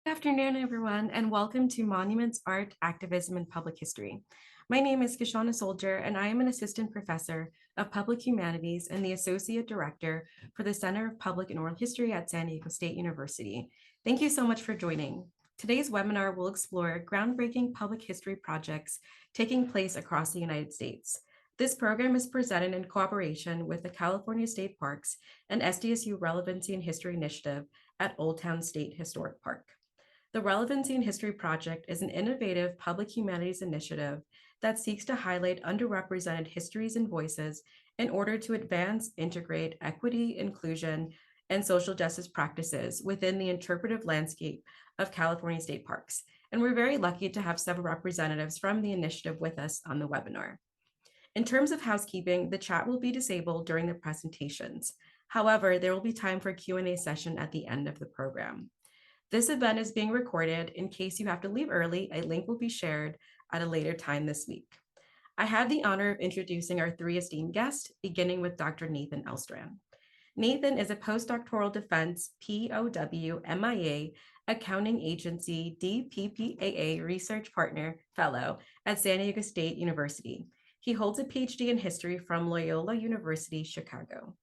Good afternoon, everyone, and welcome to Monuments, Art, Activism, and Public History. My name is Kishana Soldier, and I am an assistant professor of public humanities and the associate director for the Center of Public and Oral History at San Diego State University. Thank you so much for joining. Today's webinar will explore groundbreaking public history projects taking place across the United States. This program is presented in cooperation with the California State Parks and SDSU Relevancy and History Initiative at Old Town State Historic Park. The Relevancy and History Project is an innovative public humanities initiative that seeks to highlight underrepresented histories and voices in order to advance, integrate equity, inclusion, and social justice practices within the interpretive landscape of California state parks. And we're very lucky to have several representatives from the initiative with us on the webinar. In terms of housekeeping, the chat will be disabled during the presentations. However, there will be time for a Q&A session at the end of the program. This event is being recorded. In case you have to leave early, a link will be shared at a later time this week. I have the honor of introducing our three esteemed guests, beginning with Dr. Nathan Ellstrand. Nathan is a postdoctoral defense POW MIA Accounting Agency DPAA Research Partner Fellow at San Diego State University. He holds a Ph.D. in history from Loyola University, Chicago.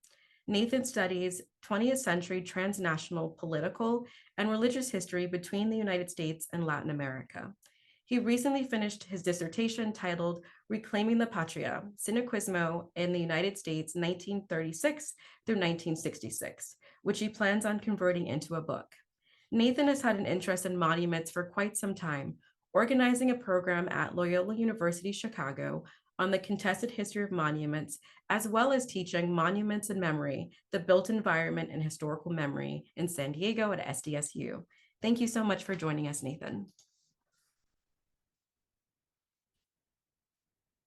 Nathan studies 20th century transnational political and religious history between the United States and Latin America. He recently finished his dissertation titled Reclaiming the Patria, Synequismo in the United States 1936 through 1966, which he plans on converting into a book. Nathan has had an interest in monuments for quite some time, organizing a program at Loyola University Chicago on the contested history of monuments, as well as teaching Monuments and Memory, the Built Environment and Historical Memory in San Diego at SDSU. Thank you so much for joining us, Nathan.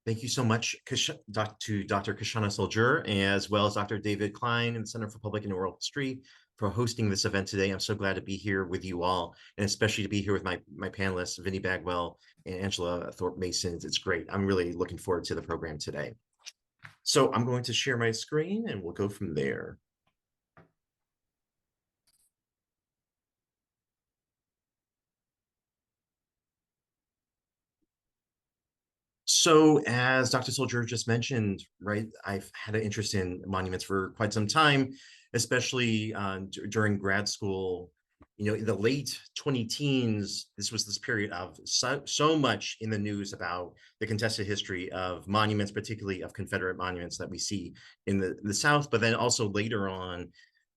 Thank you so much to Dr. Kishana Soldier, as well as Dr. David Klein in the Center for Public and Oral History for hosting this event today. I'm so glad to be here with you all, and especially to be here with my panelists, Vinnie Bagwell and Angela Thorpe-Mason. It's great. I'm really looking forward to the program today. So I'm going to share my screen and we'll go from there. So as Dr. Soldier just mentioned, right, I've had an interest in monuments for quite some time, especially during grad school. You know, in the late 20-teens, this was this period of so much in the news about the contested history of monuments, particularly of Confederate monuments that we see in the South, but then also later on,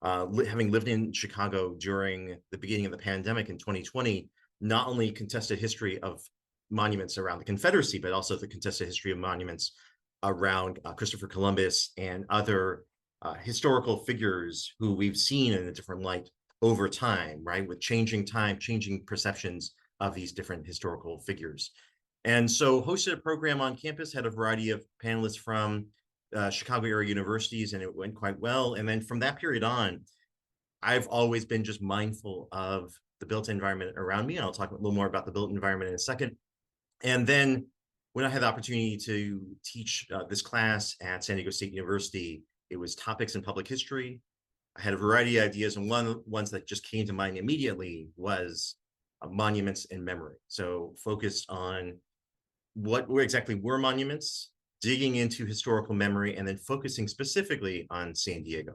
having lived in Chicago during the beginning of the pandemic in 2020, not only contested history of monuments around the Confederacy, but also the contested history of monuments around Christopher Columbus and other historical figures who we've seen in a different light over time, right? With changing time, changing perceptions of these different historical figures. And so hosted a program on campus, had a variety of panelists from Chicago area universities, and it went quite well. And then from that period on, I've always been just mindful of the built environment around me. And I'll talk a little more about the built environment in a second. And then when I had the opportunity to teach this class at San Diego State University, it was topics in public history. I had a variety of ideas, and ones that just came to mind immediately was monuments and memory. So focused on what exactly were monuments, digging into historical memory, and then focusing specifically on San Diego.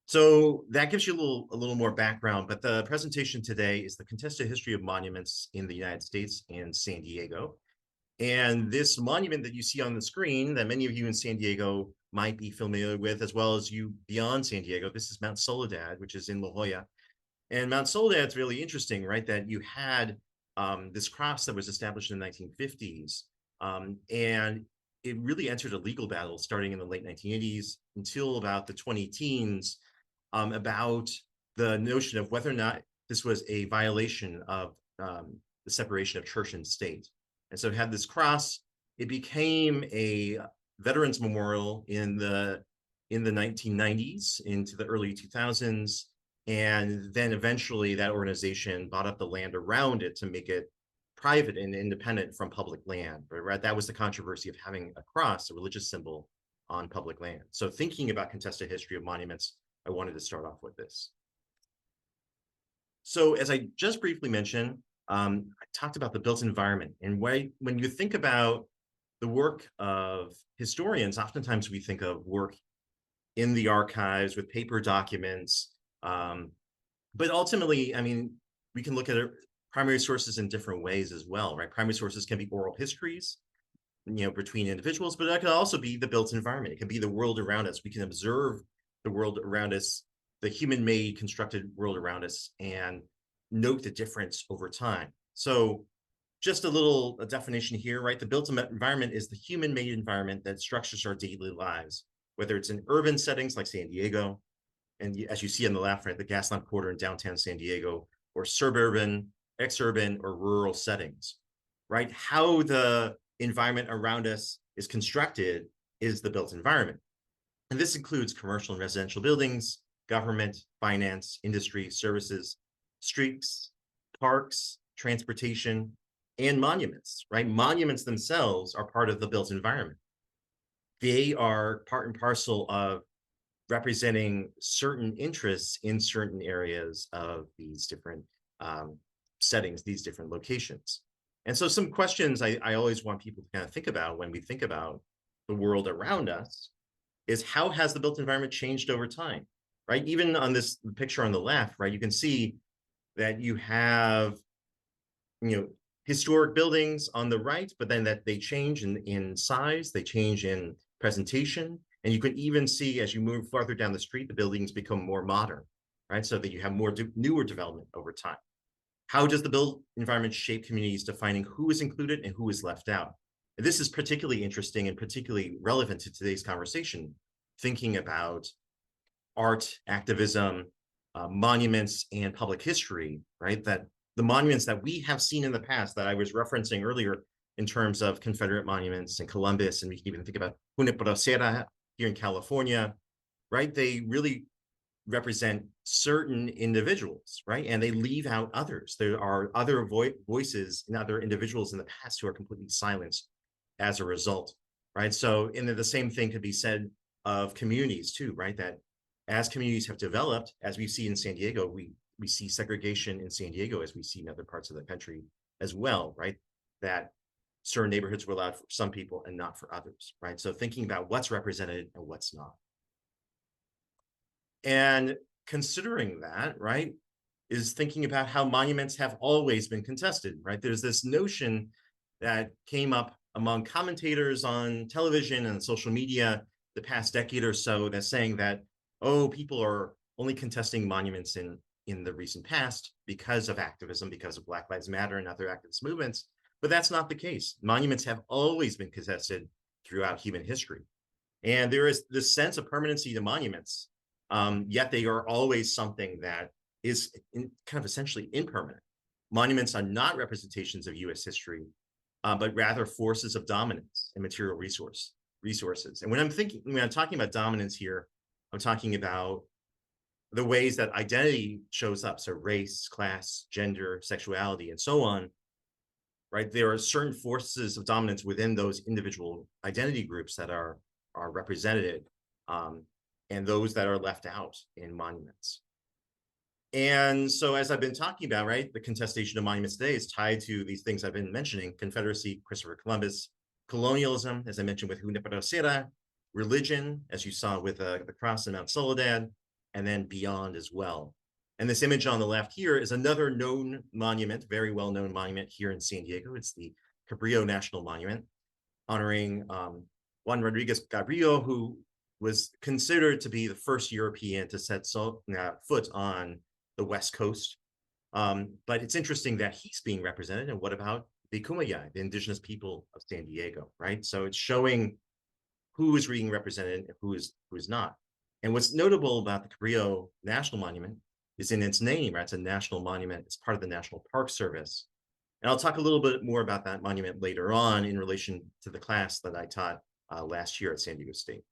So that gives you a little more background, but the presentation today is the contested history of monuments in the United States and San Diego. And this monument that you see on the screen that many of you in San Diego might be familiar with, as well as you beyond San Diego, this is Mount Soledad, which is in La Jolla. And Mount Soledad is really interesting, right? That you had this cross that was established in the 1950s. And it really entered a legal battle starting in the late 1980s until about the 20-teens. About the notion of whether or not this was a violation of the separation of church and state. And so it had this cross. It became a veterans memorial in the 1990s into the early 2000s. And then eventually that organization bought up the land around it to make it private and independent from public land, right? That was the controversy of having a cross, a religious symbol, on public land. So thinking about contested history of monuments, I wanted to start off with this. So as I just briefly mentioned, I talked about the built environment. And when you think about the work of historians, oftentimes we think of work in the archives with paper documents. But ultimately, I mean, we can look at primary sources in different ways as well, right? Primary sources can be oral histories, between individuals, but that could also be the built environment. It can be the world around us. We can observe the world around us, the human-made constructed world around us, and note the difference over time. So just a definition here, right? The built environment is the human-made environment that structures our daily lives, whether it's in urban settings like San Diego, and as you see on the left, right, the Gaslamp Quarter in downtown San Diego, or suburban, exurban, or rural settings, right? How the environment around us is constructed is the built environment. And this includes commercial and residential buildings, government, finance, industry, services, streets, parks, transportation, and monuments, right? Monuments themselves are part of the built environment. They are part and parcel of representing certain interests in certain areas of these different settings, these different locations. And so some questions I always want people to kind of think about when we think about the world around us is how has the built environment changed over time, right? Even on this picture on the left, right, you can see that you have, historic buildings on the right, but then that they change in size, they change in presentation, and you can even see as you move farther down the street, the buildings become more modern, right? So that you have more newer development over time. How does the built environment shape communities, defining who is included and who is left out? And this is particularly interesting and particularly relevant to today's conversation, thinking about art, activism, monuments, and public history, right? That the monuments that we have seen in the past that I was referencing earlier in terms of Confederate monuments in Columbus, and we can even think about Junipero here in California, right? They really represent certain individuals, right? And they leave out others. There are other voices and other individuals in the past who are completely silenced as a result, right? So, and then the same thing could be said of communities too, right? That as communities have developed, as we see in San Diego, we see segregation in San Diego as we see in other parts of the country as well, right? That certain neighborhoods were allowed for some people and not for others, right? So thinking about what's represented and what's not. And considering that, right, is thinking about how monuments have always been contested, right? There's this notion that came up among commentators on television and social media the past decade or so that's saying that, oh, people are only contesting monuments in the recent past because of activism, because of Black Lives Matter and other activist movements. But that's not the case. Monuments have always been contested throughout human history. And there is this sense of permanency to monuments, yet they are always something that is kind of essentially impermanent. Monuments are not representations of US history, but rather forces of dominance and material resources. And when I'm talking about dominance here, I'm talking about the ways that identity shows up. So race, class, gender, sexuality, and so on, right? There are certain forces of dominance within those individual identity groups that are represented, and those that are left out in monuments. And so as I've been talking about, right, the contestation of monuments today is tied to these things I've been mentioning: Confederacy, Christopher Columbus, colonialism, as I mentioned with Junipero, religion, as you saw with the cross in Mount Soledad, and then beyond as well. And this image on the left here is another known monument, very well-known monument here in San Diego. It's the Cabrillo National Monument, honoring Juan Rodriguez Cabrillo, who was considered to be the first European to set foot on the West Coast. But it's interesting that he's being represented. And what about the Kumeyaay, the indigenous people of San Diego, right? So it's showing who is being represented and who is not. And what's notable about the Cabrillo National Monument is in its name, right? It's a national monument. It's part of the National Park Service. And I'll talk a little bit more about that monument later on in relation to the class that I taught last year at San Diego State.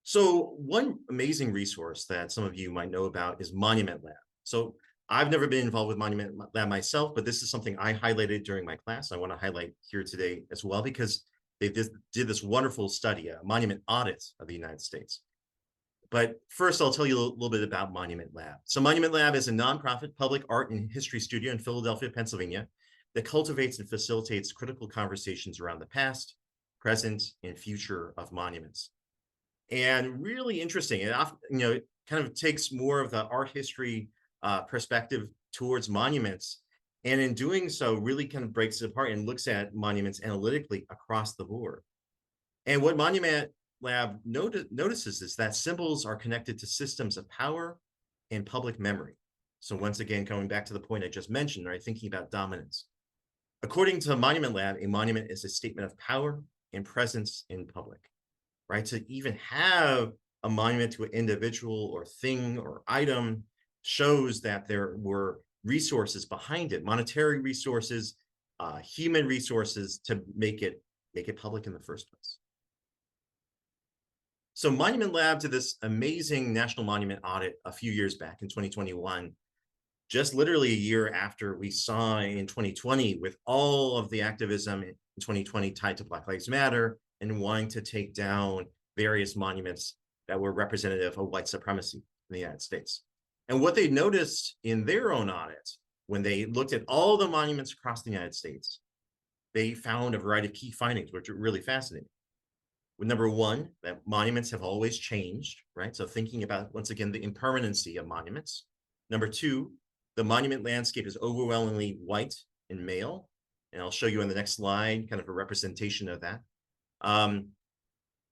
So one amazing resource that some of you might know about is Monument Lab. So I've never been involved with Monument Lab myself, but this is something I highlighted during my class. I want to highlight here today as well, because they did this wonderful study, a monument audit of the United States. But first, I'll tell you a little bit about Monument Lab. So Monument Lab is a nonprofit public art and history studio in Philadelphia, Pennsylvania, that cultivates and facilitates critical conversations around the past, present, and future of monuments. And really interesting, it often, it kind of takes more of the art history perspective towards monuments. And in doing so, really kind of breaks it apart and looks at monuments analytically across the board. And what Monument Lab notices is that symbols are connected to systems of power and public memory. So once again, coming back to the point I just mentioned, right, thinking about dominance. According to Monument Lab, a monument is a statement of power and presence in public, right? To even have a monument to an individual or thing or item shows that there were resources behind it, monetary resources, human resources to make it public in the first place. So Monument Lab did this amazing national monument audit a few years back in 2021, just literally a year after we saw in 2020 with all of the activism in 2020 tied to Black Lives Matter and wanting to take down various monuments that were representative of white supremacy in the United States. And what they noticed in their own audit, when they looked at all the monuments across the United States, they found a variety of key findings, which are really fascinating. Number one, that monuments have always changed, right? So thinking about, once again, the impermanency of monuments. Number two, the monument landscape is overwhelmingly white and male. And I'll show you on the next slide, kind of a representation of that.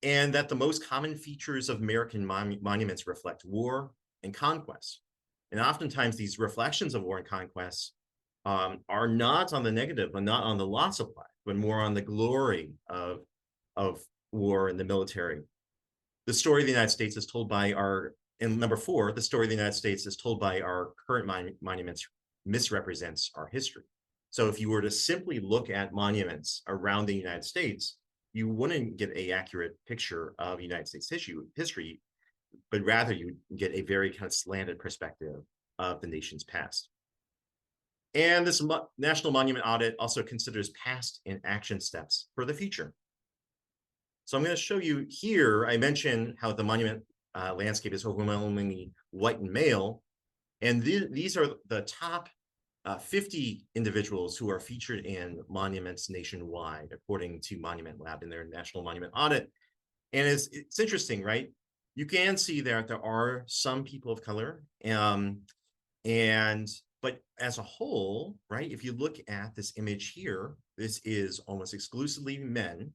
And that the most common features of American monuments reflect war and conquest. And oftentimes these reflections of war and conquest are not on the negative, but not on the loss of life, but more on the glory of war and the military. The story of the United States is told by and number four, the story of the United States is told by our current monuments misrepresents our history. So if you were to simply look at monuments around the United States, you wouldn't get an accurate picture of United States history, but rather you get a very kind of slanted perspective of the nation's past. And this National Monument Audit also considers past and action steps for the future. So I'm going to show you here, I mentioned how the monument landscape is overwhelmingly white and male. And these are the top 50 individuals who are featured in monuments nationwide, according to Monument Lab in their National Monument Audit. And it's interesting, right? You can see that there are some people of color, but as a whole, right, if you look at this image here, this is almost exclusively men,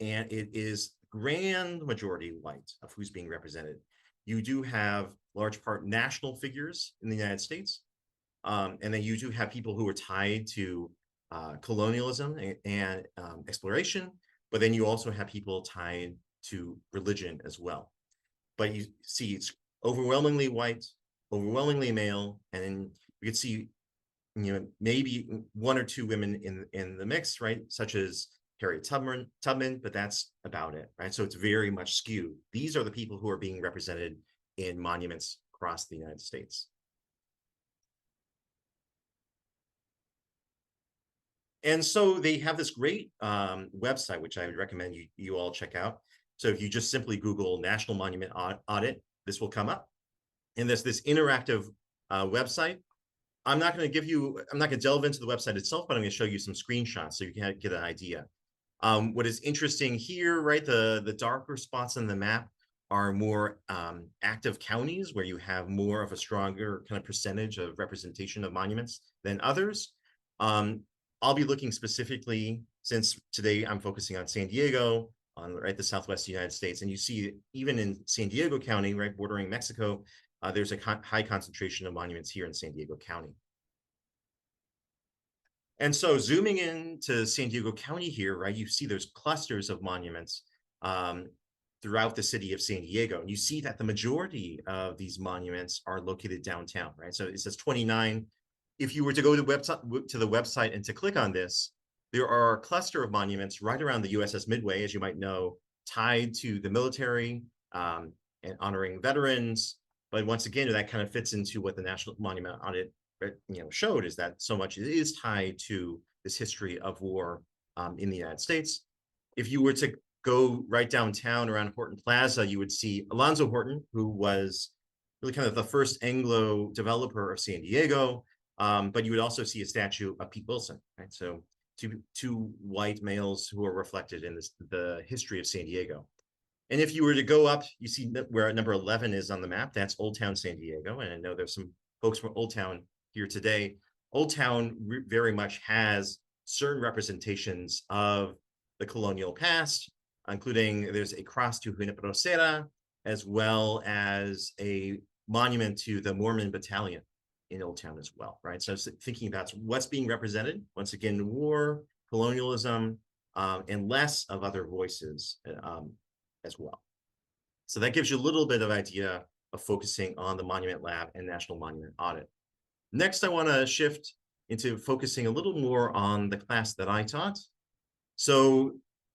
and it is grand majority white of who's being represented. You do have large part national figures in the United States, and then you do have people who are tied to colonialism and exploration, but then you also have people tied to religion as well. But you see it's overwhelmingly white, overwhelmingly male, and then you can see, maybe one or two women in the mix, right? Such as Harriet Tubman, but that's about it, right? So it's very much skewed. These are the people who are being represented in monuments across the United States. And so they have this great website, which I would recommend you all check out. So if you just simply Google National Monument Audit, this will come up. And there's this interactive website. I'm not going to delve into the website itself, but I'm going to show you some screenshots so you can get an idea. What is interesting here, right, the darker spots on the map are more active counties where you have more of a stronger kind of percentage of representation of monuments than others. I'll be looking specifically, since today I'm focusing on San Diego, on the Southwest United States, and you see even in San Diego County, right, bordering Mexico, there's a high concentration of monuments here in San Diego County. And so zooming into San Diego County here, right, you see there's clusters of monuments throughout the city of San Diego. And you see that the majority of these monuments are located downtown, right? So it says 29. If you were to go to the website and to click on this, there are a cluster of monuments right around the USS Midway, as you might know, tied to the military and honoring veterans. But once again, that kind of fits into what the National Monument Audit showed, is that so much is tied to this history of war in the United States. If you were to go right downtown around Horton Plaza, you would see Alonzo Horton, who was really kind of the first Anglo developer of San Diego. But you would also see a statue of Pete Wilson, right? So two white males who are reflected in the history of San Diego. And if you were to go up, you see where number 11 is on the map. That's Old Town San Diego. And I know there's some folks from Old Town here today. Old Town very much has certain representations of the colonial past, including there's a cross to Junipero Serra, as well as a monument to the Mormon Battalion in Old Town as well, right? So thinking about what's being represented, once again, war, colonialism, and less of other voices as well. So that gives you a little bit of idea of focusing on the Monument Lab and National Monument Audit. Next, I want to shift into focusing a little more on the class that I taught. So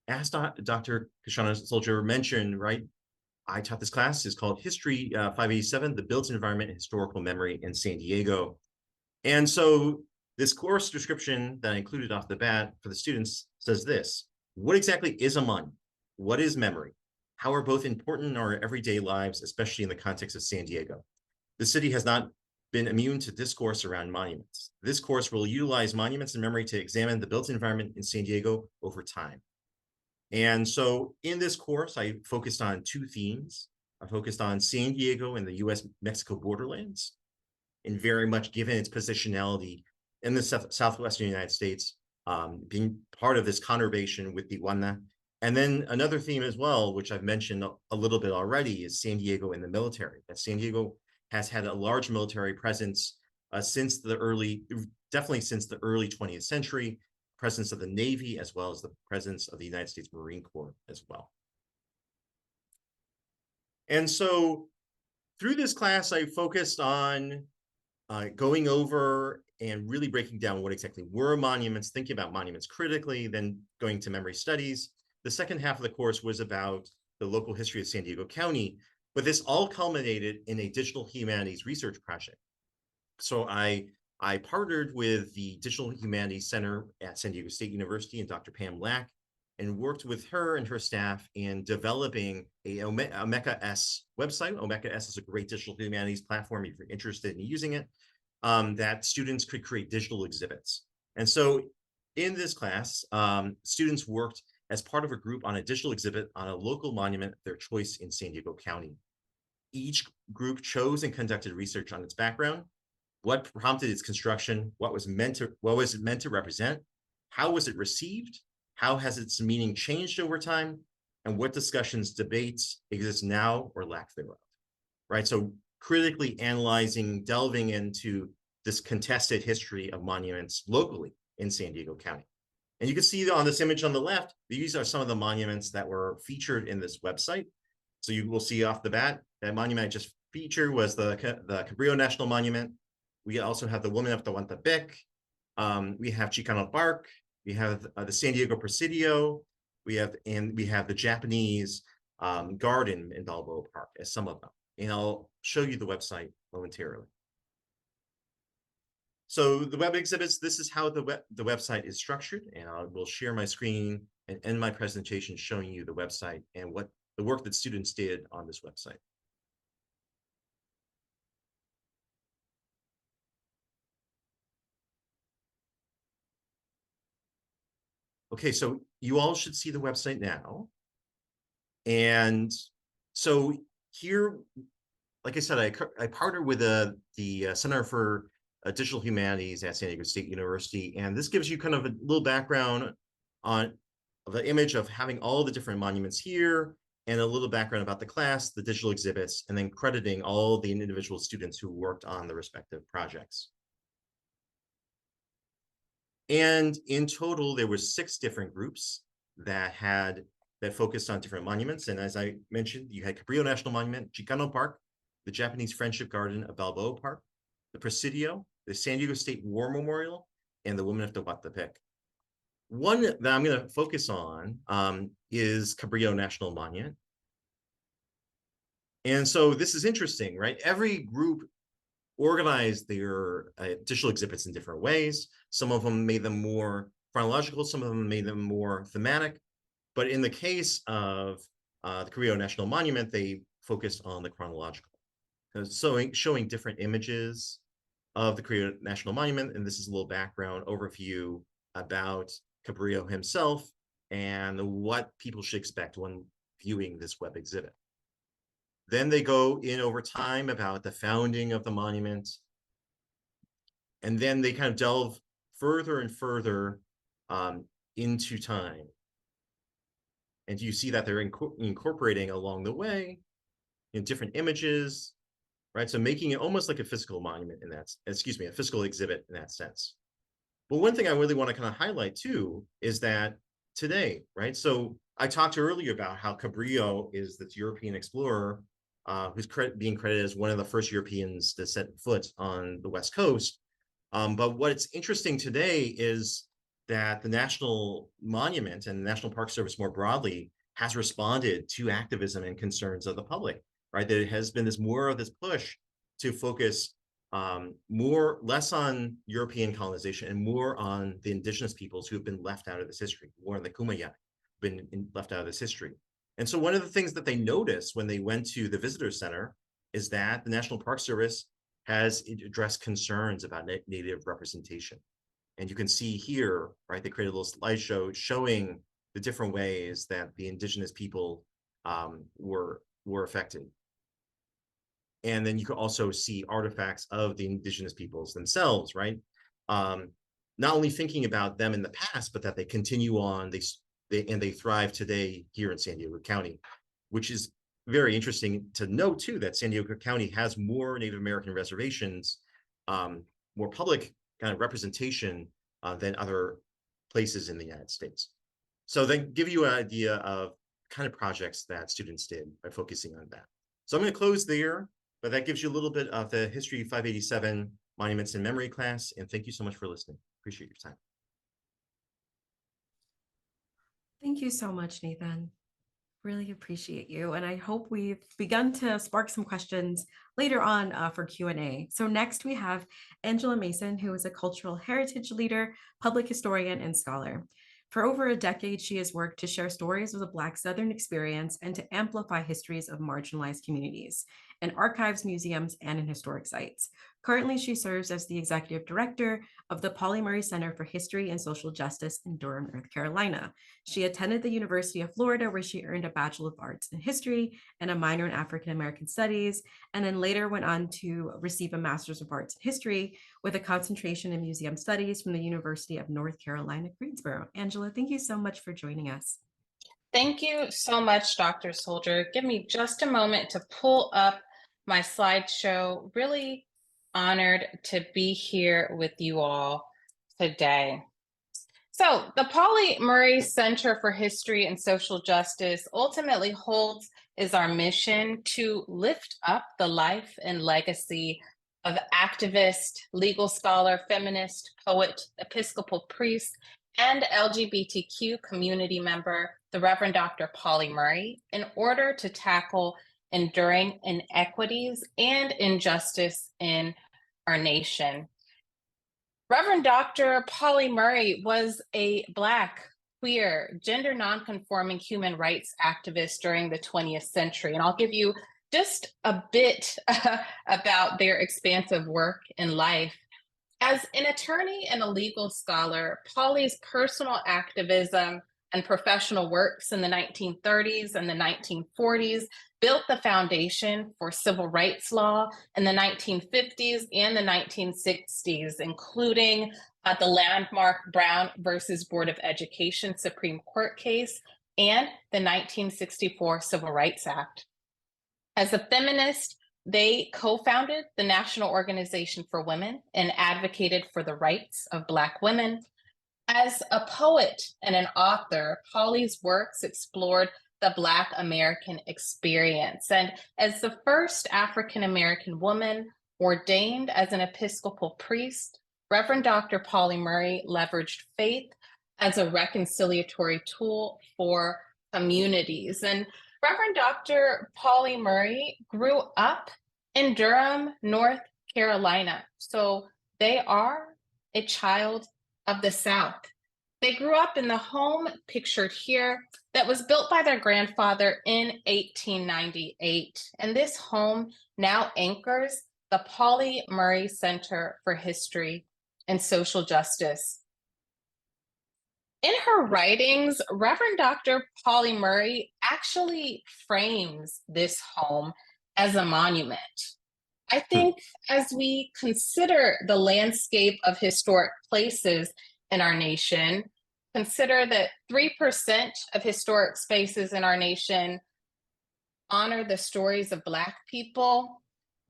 as Dr. Kishana Soldier mentioned, right, I taught this class. It's called History 587, the Built Environment and Historical Memory in San Diego. And so this course description that I included off the bat for the students says this: what exactly is a monument? What is memory? How are both important in our everyday lives, especially in the context of San Diego? The city has not been immune to discourse around monuments. This course will utilize monuments and memory to examine the built environment in San Diego over time. And so in this course, I focused on two themes. I focused on San Diego and the US-Mexico borderlands, and very much given its positionality in the southwestern United States, being part of this conurbation with Tijuana. And then another theme as well, which I've mentioned a little bit already, is San Diego and the military. That San Diego has had a large military presence definitely since the early 20th century, presence of the Navy, as well as the presence of the United States Marine Corps as well. And so through this class, I focused on going over and really breaking down what exactly were monuments, thinking about monuments critically, then going to memory studies. The second half of the course was about the local history of San Diego County, but this all culminated in a digital humanities research project. So I partnered with the Digital Humanities Center at San Diego State University and Dr. Pam Lack, and worked with her and her staff in developing a Omeka-S website. Omeka-S is a great digital humanities platform if you're interested in using it, that students could create digital exhibits. And so in this class, students worked as part of a group on a digital exhibit on a local monument of their choice in San Diego County. Each group chose and conducted research on its background, what prompted its construction, what was it meant to represent, how was it received, how has its meaning changed over time, and what discussions, debates exist now or lack thereof, right? So critically analyzing, delving into this contested history of monuments locally in San Diego County. And you can see on this image on the left, these are some of the monuments that were featured in this website. So you will see off the bat, that monument I just featured was the Cabrillo National Monument. We also have the Woman of the Huantepec. We have Chicano Park. We have the San Diego Presidio. We have the Japanese garden in Balboa Park as some of them. And I'll show you the website momentarily. So the web exhibits, this is how the website is structured, and I will share my screen and end my presentation showing you the website and what the work that students did on this website. Okay, so you all should see the website now. And so here, like I said, I partnered with the Center for Digital Humanities at San Diego State University, and this gives you kind of a little background on the image of having all the different monuments here, and a little background about the class, the digital exhibits, and then crediting all the individual students who worked on the respective projects. And in total, there were 6 different groups that focused on different monuments. And as I mentioned, you had Cabrillo National Monument, Chicano Park, the Japanese Friendship Garden of Balboa Park, the Presidio, the San Diego State War Memorial, and the Woman of the Huantepec. One that I'm going to focus on is Cabrillo National Monument. And so this is interesting, right? Every group organized their digital exhibits in different ways. Some of them made them more chronological, some of them made them more thematic. But in the case of the Carrillo National Monument, they focused on the chronological, showing different images of the Carrillo National Monument. And this is a little background overview about Cabrillo himself and what people should expect when viewing this web exhibit. Then they go in over time about the founding of the monument. And then they kind of delve further and further into time. And you see that they're incorporating along the way in different images, right? So making it almost like a physical monument in that, excuse me, a physical exhibit in that sense. But one thing I really want to kind of highlight too is that today, right? So I talked earlier about how Cabrillo is this European explorer who's being credited as one of the first Europeans to set foot on the West Coast. But what's interesting today is that the National Monument and the National Park Service more broadly has responded to activism and concerns of the public, right? There has been more of this push to focus less on European colonization and more on the indigenous peoples who have been left out of this history, more on the Kumeyaay, been left out of this history. And so one of the things that they noticed when they went to the visitor center is that the National Park Service has addressed concerns about Native representation. And you can see here, right, they created a little slideshow showing the different ways that the indigenous people were affected. And then you can also see artifacts of the indigenous peoples themselves, right? Not only thinking about them in the past, but that they continue on, they thrive today here in San Diego County, which is very interesting to note too, that San Diego County has more Native American reservations, more public kind of representation than other places in the United States. So then give you an idea of kind of projects that students did by focusing on that. So I'm going to close there, but that gives you a little bit of the History 587 Monuments and Memory class. And thank you so much for listening. Appreciate your time. Thank you so much, Nathan. Really appreciate you. And I hope we've begun to spark some questions later on for Q&A. So next we have Angela Mason, who is a cultural heritage leader, public historian, and scholar. For over a decade, she has worked to share stories of the Black Southern experience and to amplify histories of marginalized communities in archives, museums, and in historic sites. Currently, she serves as the executive director of the Pauli Murray Center for History and Social Justice in Durham, North Carolina. She attended the University of Florida, where she earned a Bachelor of Arts in History and a minor in African American Studies, and then later went on to receive a Master's of Arts in History with a concentration in Museum Studies from the University of North Carolina, Greensboro. Angela, thank you so much for joining us. Thank you so much, Dr. Soldier. Give me just a moment to pull up my slideshow. Really honored to be here with you all today. So the Pauli Murray Center for History and Social Justice ultimately holds as our mission to lift up the life and legacy of activist, legal scholar, feminist, poet, Episcopal priest, and LGBTQ community member, the Reverend Dr. Pauli Murray, in order to tackle enduring inequities and injustice in our nation. Reverend Dr. Pauli Murray was a Black, queer, gender nonconforming human rights activist during the 20th century. And I'll give you just a bit about their expansive work in life. As an attorney and a legal scholar, Pauli's personal activism and professional works in the 1930s and the 1940s built the foundation for civil rights law in the 1950s and the 1960s, including the landmark Brown versus Board of Education Supreme Court case and the 1964 Civil Rights Act. As a feminist, they co-founded the National Organization for Women and advocated for the rights of Black women. As a poet and an author, Pauli's works explored the Black American experience. And as the first African American woman ordained as an Episcopal priest, Reverend Dr. Pauli Murray leveraged faith as a reconciliatory tool for communities. And Reverend Dr. Pauli Murray grew up in Durham, North Carolina. So they are a child of the South. They grew up in the home pictured here that was built by their grandfather in 1898. And this home now anchors the Pauli Murray Center for History and Social Justice. In her writings, Reverend Dr. Pauli Murray actually frames this home as a monument. I think as we consider the landscape of historic places in our nation, consider that 3% of historic spaces in our nation honor the stories of Black people,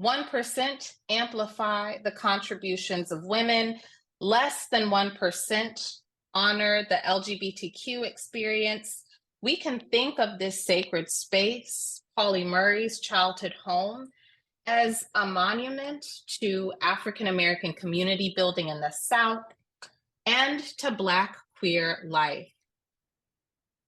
1% amplify the contributions of women, less than 1% honor the LGBTQ experience. We can think of this sacred space, Pauli Murray's childhood home, as a monument to African American community building in the South and to Black queer life.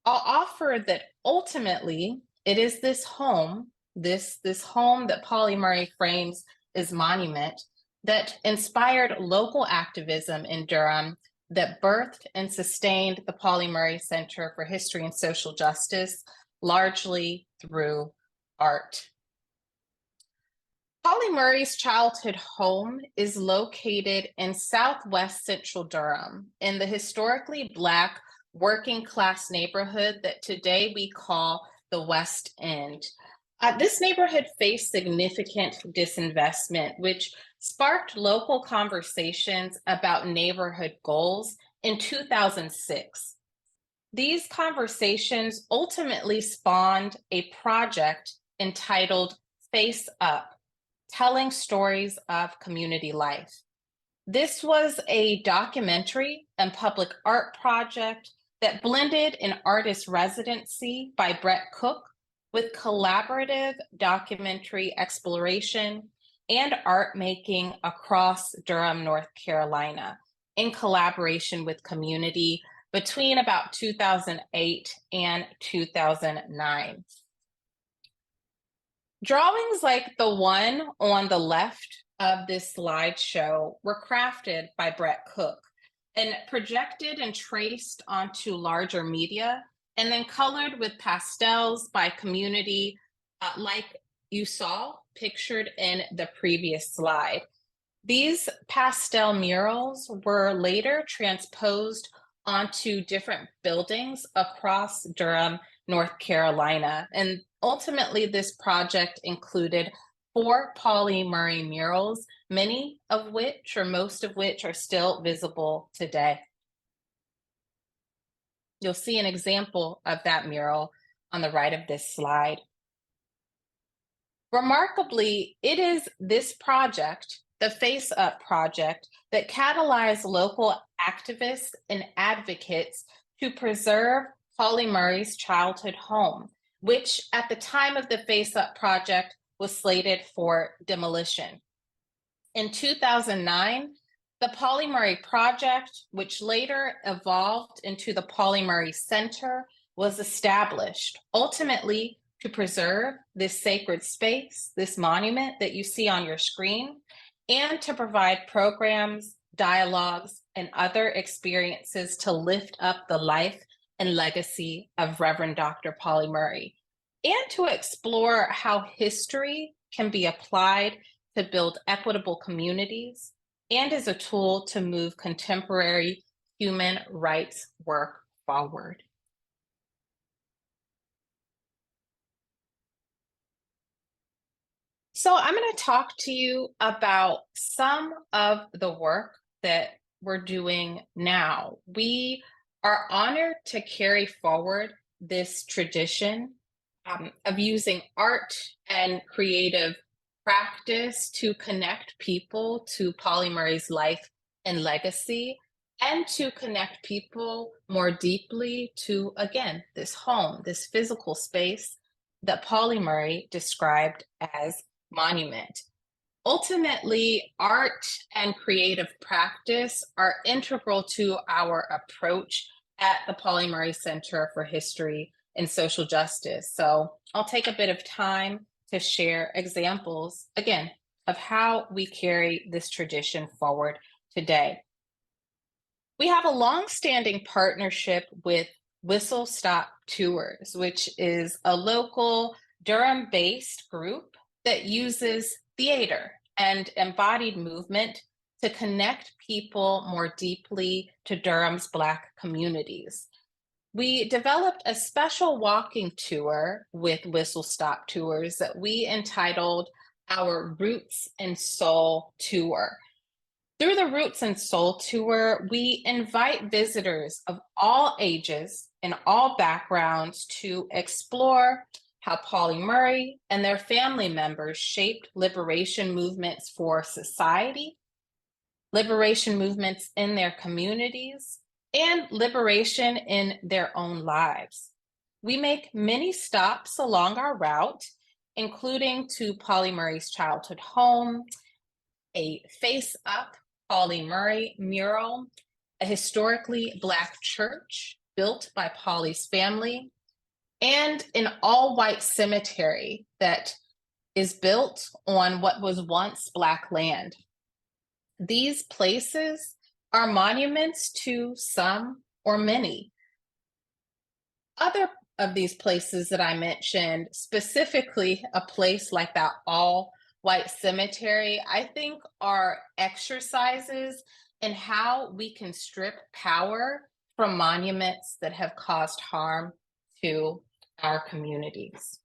I'll offer that ultimately it is this home, this home that Pauli Murray frames as monument, that inspired local activism in Durham, that birthed and sustained the Pauli Murray Center for History and Social Justice, largely through art. Pauli Murray's childhood home is located in southwest central Durham in the historically Black working class neighborhood that today we call the West End. This neighborhood faced significant disinvestment, which sparked local conversations about neighborhood goals in 2006. These conversations ultimately spawned a project entitled Face Up, telling stories of community life. This was a documentary and public art project that blended an artist residency by Brett Cook with collaborative documentary exploration and art making across Durham, North Carolina, in collaboration with community between about 2008 and 2009. Drawings like the one on the left of this slideshow were crafted by Brett Cook and projected and traced onto larger media, and then colored with pastels by community, like you saw pictured in the previous slide. These pastel murals were later transposed onto different buildings across Durham, North Carolina. And ultimately, this project included 4 Pauli Murray murals, many of which, or most of which, are still visible today. You'll see an example of that mural on the right of this slide. Remarkably, it is this project, the Face Up project, that catalyzed local activists and advocates to preserve Pauli Murray's childhood home, which at the time of the Face Up project was slated for demolition. In 2009, the Pauli Murray Project, which later evolved into the Pauli Murray Center, was established, ultimately to preserve this sacred space, this monument that you see on your screen, and to provide programs, dialogues, and other experiences to lift up the life and legacy of Reverend Dr. Pauli Murray, and to explore how history can be applied to build equitable communities and as a tool to move contemporary human rights work forward. So I'm going to talk to you about some of the work that we're doing now. We are honored to carry forward this tradition of using art and creative practice to connect people to Pauli Murray's life and legacy, and to connect people more deeply to, again, this home, this physical space that Pauli Murray described as monument. Ultimately, art and creative practice are integral to our approach at the Pauli Murray Center for History and Social Justice. So I'll take a bit of time to share examples, again, of how we carry this tradition forward today. We have a long-standing partnership with Whistle Stop Tours, which is a local Durham-based group that uses theater and embodied movement to connect people more deeply to Durham's Black communities. We developed a special walking tour with Whistle Stop Tours that we entitled our Roots and Soul Tour. Through the Roots and Soul Tour, we invite visitors of all ages and all backgrounds to explore how Pauli Murray and their family members shaped liberation movements for society, liberation movements in their communities, and liberation in their own lives. We make many stops along our route, including to Pauli Murray's childhood home, a Face Up Pauli Murray mural, a historically Black church built by Pauli's family, and an all-white cemetery that is built on what was once Black land. These places are monuments to some or many. Other of these places that I mentioned, specifically a place like that all-white cemetery, I think are exercises in how we can strip power from monuments that have caused harm to our communities.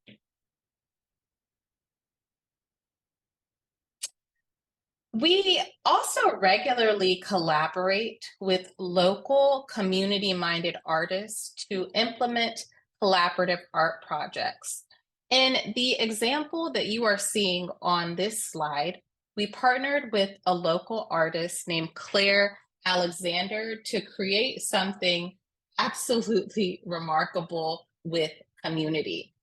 We also regularly collaborate with local community-minded artists to implement collaborative art projects. In the example that you are seeing on this slide, we partnered with a local artist named Claire Alexander to create something absolutely remarkable with community.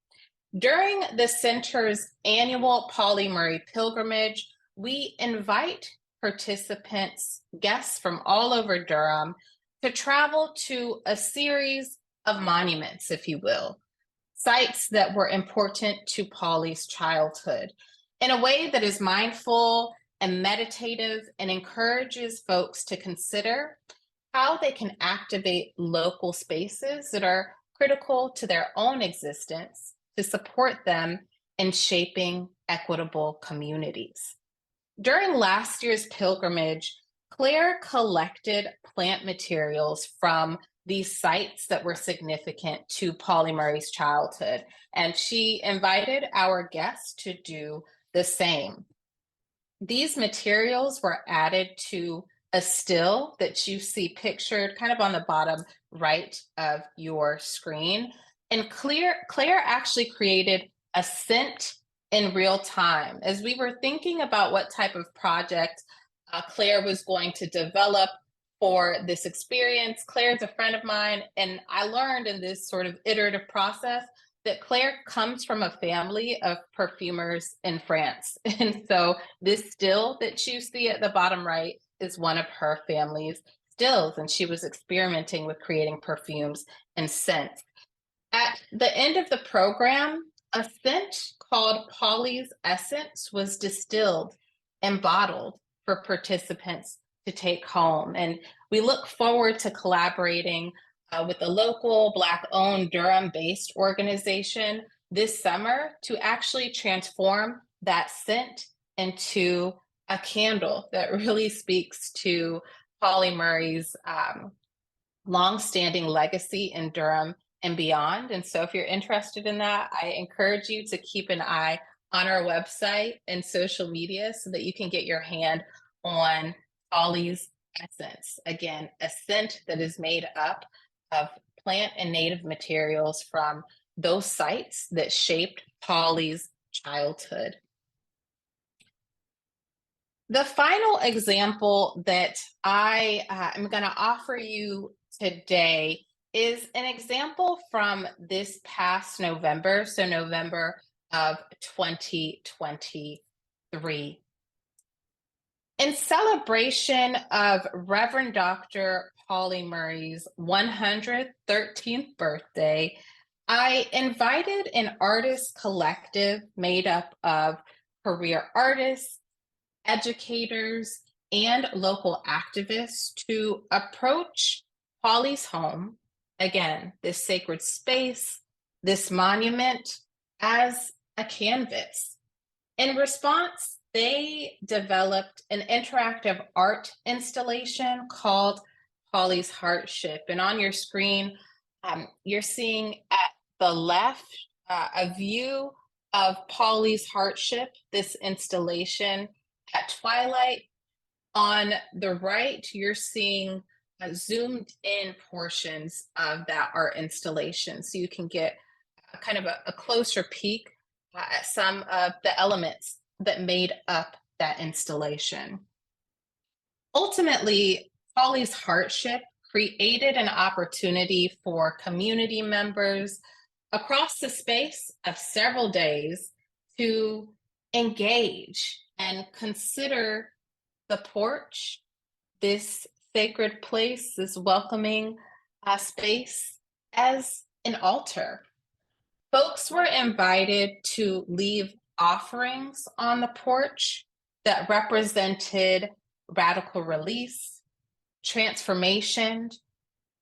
During the center's annual Pauli Murray pilgrimage, we invite participants, guests from all over Durham, to travel to a series of monuments, if you will, sites that were important to Pauli's childhood, in a way that is mindful and meditative and encourages folks to consider how they can activate local spaces that are critical to their own existence to support them in shaping equitable communities. During last year's pilgrimage, Claire collected plant materials from these sites that were significant to Pauli Murray's childhood, and she invited our guests to do the same. These materials were added to a still that you see pictured kind of on the bottom right of your screen. And Claire actually created a scent in real time. As we were thinking about what type of project Claire was going to develop for this experience, Claire's a friend of mine, and I learned in this sort of iterative process that Claire comes from a family of perfumers in France. And so this still that you see at the bottom right is one of her family's stills, and she was experimenting with creating perfumes and scents. At the end of the program, a scent called Pauli's Essence was distilled and bottled for participants to take home. And we look forward to collaborating with a local Black-owned Durham-based organization this summer to actually transform that scent into a candle that really speaks to Pauli Murray's long-standing legacy in Durham and beyond. And so if you're interested in that, I encourage you to keep an eye on our website and social media so that you can get your hand on Pauli's Essence. Again, a scent that is made up of plant and native materials from those sites that shaped Pauli's childhood. The final example that I am going to offer you today is an example from this past November, so November of 2023. In celebration of Reverend Dr. Pauli Murray's 113th birthday, I invited an artist collective made up of career artists, educators, and local activists to approach Pauli's home, again, this sacred space, this monument, as a canvas. In response, they developed an interactive art installation called Pauli's Hardship. And on your screen, you're seeing at the left a view of Pauli's Hardship, this installation at twilight. On the right, you're seeing zoomed in portions of that art installation, so you can get kind of a closer peek at some of the elements that made up that installation. Ultimately, Pauli's Hardship created an opportunity for community members across the space of several days to engage and consider the porch, this sacred place, this welcoming space, as an altar. Folks were invited to leave offerings on the porch that represented radical release, transformation,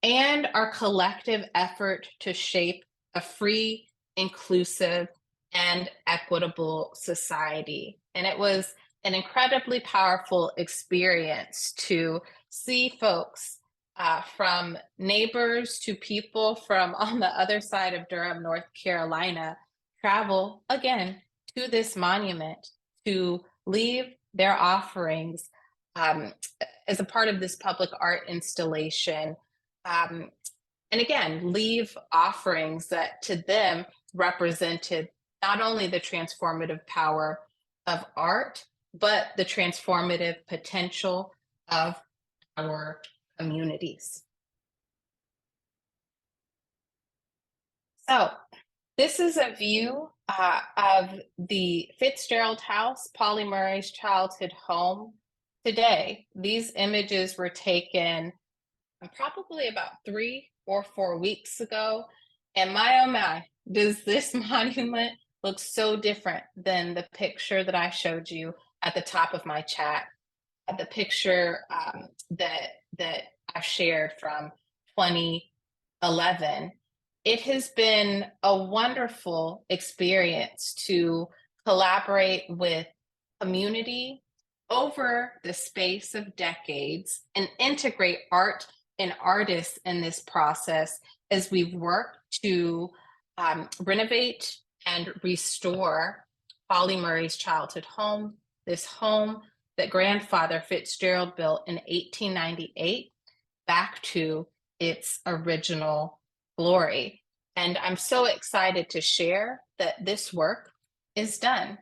and our collective effort to shape a free, inclusive, and equitable society. And it was an incredibly powerful experience to see folks from neighbors to people from on the other side of Durham, North Carolina, travel again to this monument to leave their offerings as a part of this public art installation. And again, leave offerings that to them represented not only the transformative power of art, but the transformative potential of our communities. So this is a view of the Fitzgerald House, Pauli Murray's childhood home. Today, these images were taken probably about 3 or 4 weeks ago. And my, oh my, does this monument look so different than the picture that I showed you at the top of my chat, the picture that I shared from 2011. It has been a wonderful experience to collaborate with community over the space of decades and integrate art and artists in this process as we work to renovate and restore Pauli Murray's childhood home, this home that grandfather Fitzgerald built in 1898 back to its original glory. And I'm so excited to share that this work is done.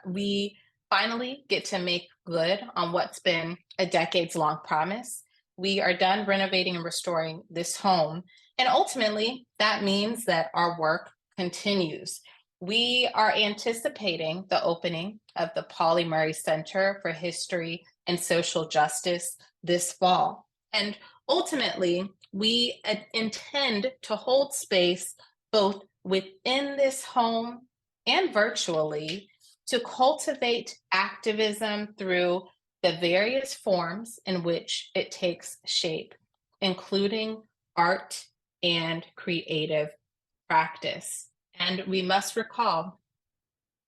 We finally get to make good on what's been a decades-long promise. We are done renovating and restoring this home. And ultimately, that means that our work continues. We are anticipating the opening of the Pauli Murray Center for History and Social Justice this fall. And ultimately, we intend to hold space both within this home and virtually to cultivate activism through the various forms in which it takes shape, including art and creative practice. And we must recall,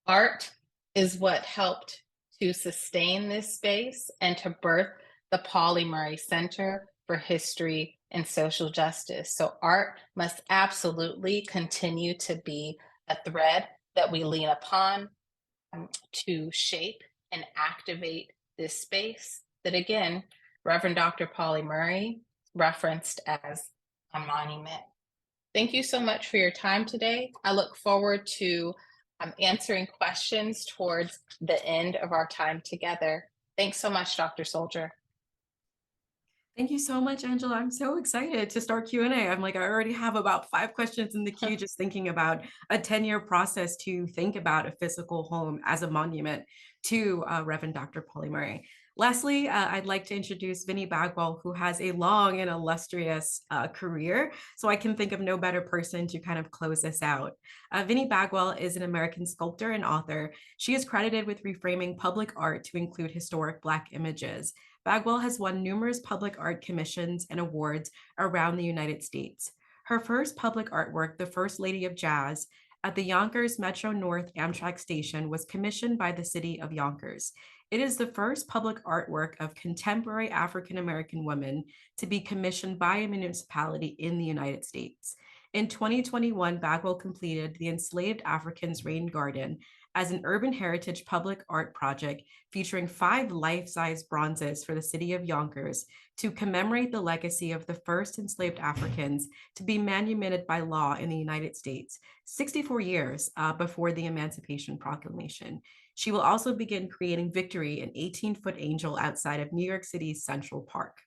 art is what helped to sustain this space and to birth the Pauli Murray Center for History and Social Justice. So art must absolutely continue to be a thread that we lean upon to shape and activate this space that, again, Reverend Dr. Pauli Murray referenced as a monument. Thank you so much for your time today. I look forward to answering questions towards the end of our time together. Thanks so much, Dr. Soldier. Thank you so much, Angela. I'm so excited to start Q&A. I'm like, I already have about 5 questions in the queue, just thinking about a 10-year process to think about a physical home as a monument. to Reverend Dr. Pauli Murray. Lastly, I'd like to introduce Vinnie Bagwell, who has a long and illustrious career. So I can think of no better person to kind of close this out. Vinnie Bagwell is an American sculptor and author. She is credited with reframing public art to include historic Black images. Bagwell has won numerous public art commissions and awards around the United States. Her first public artwork, The First Lady of Jazz, at the Yonkers Metro North Amtrak station, was commissioned by the city of Yonkers. It is the first public artwork of contemporary African-American women to be commissioned by a municipality in the United States. In 2021, Bagwell completed the Enslaved Africans Rain Garden as an urban heritage public art project featuring 5 life-size bronzes for the city of Yonkers to commemorate the legacy of the first enslaved Africans to be manumitted by law in the United States, 64 years before the Emancipation Proclamation. She will also begin creating Victory, an 18-foot angel outside of New York City's Central Park.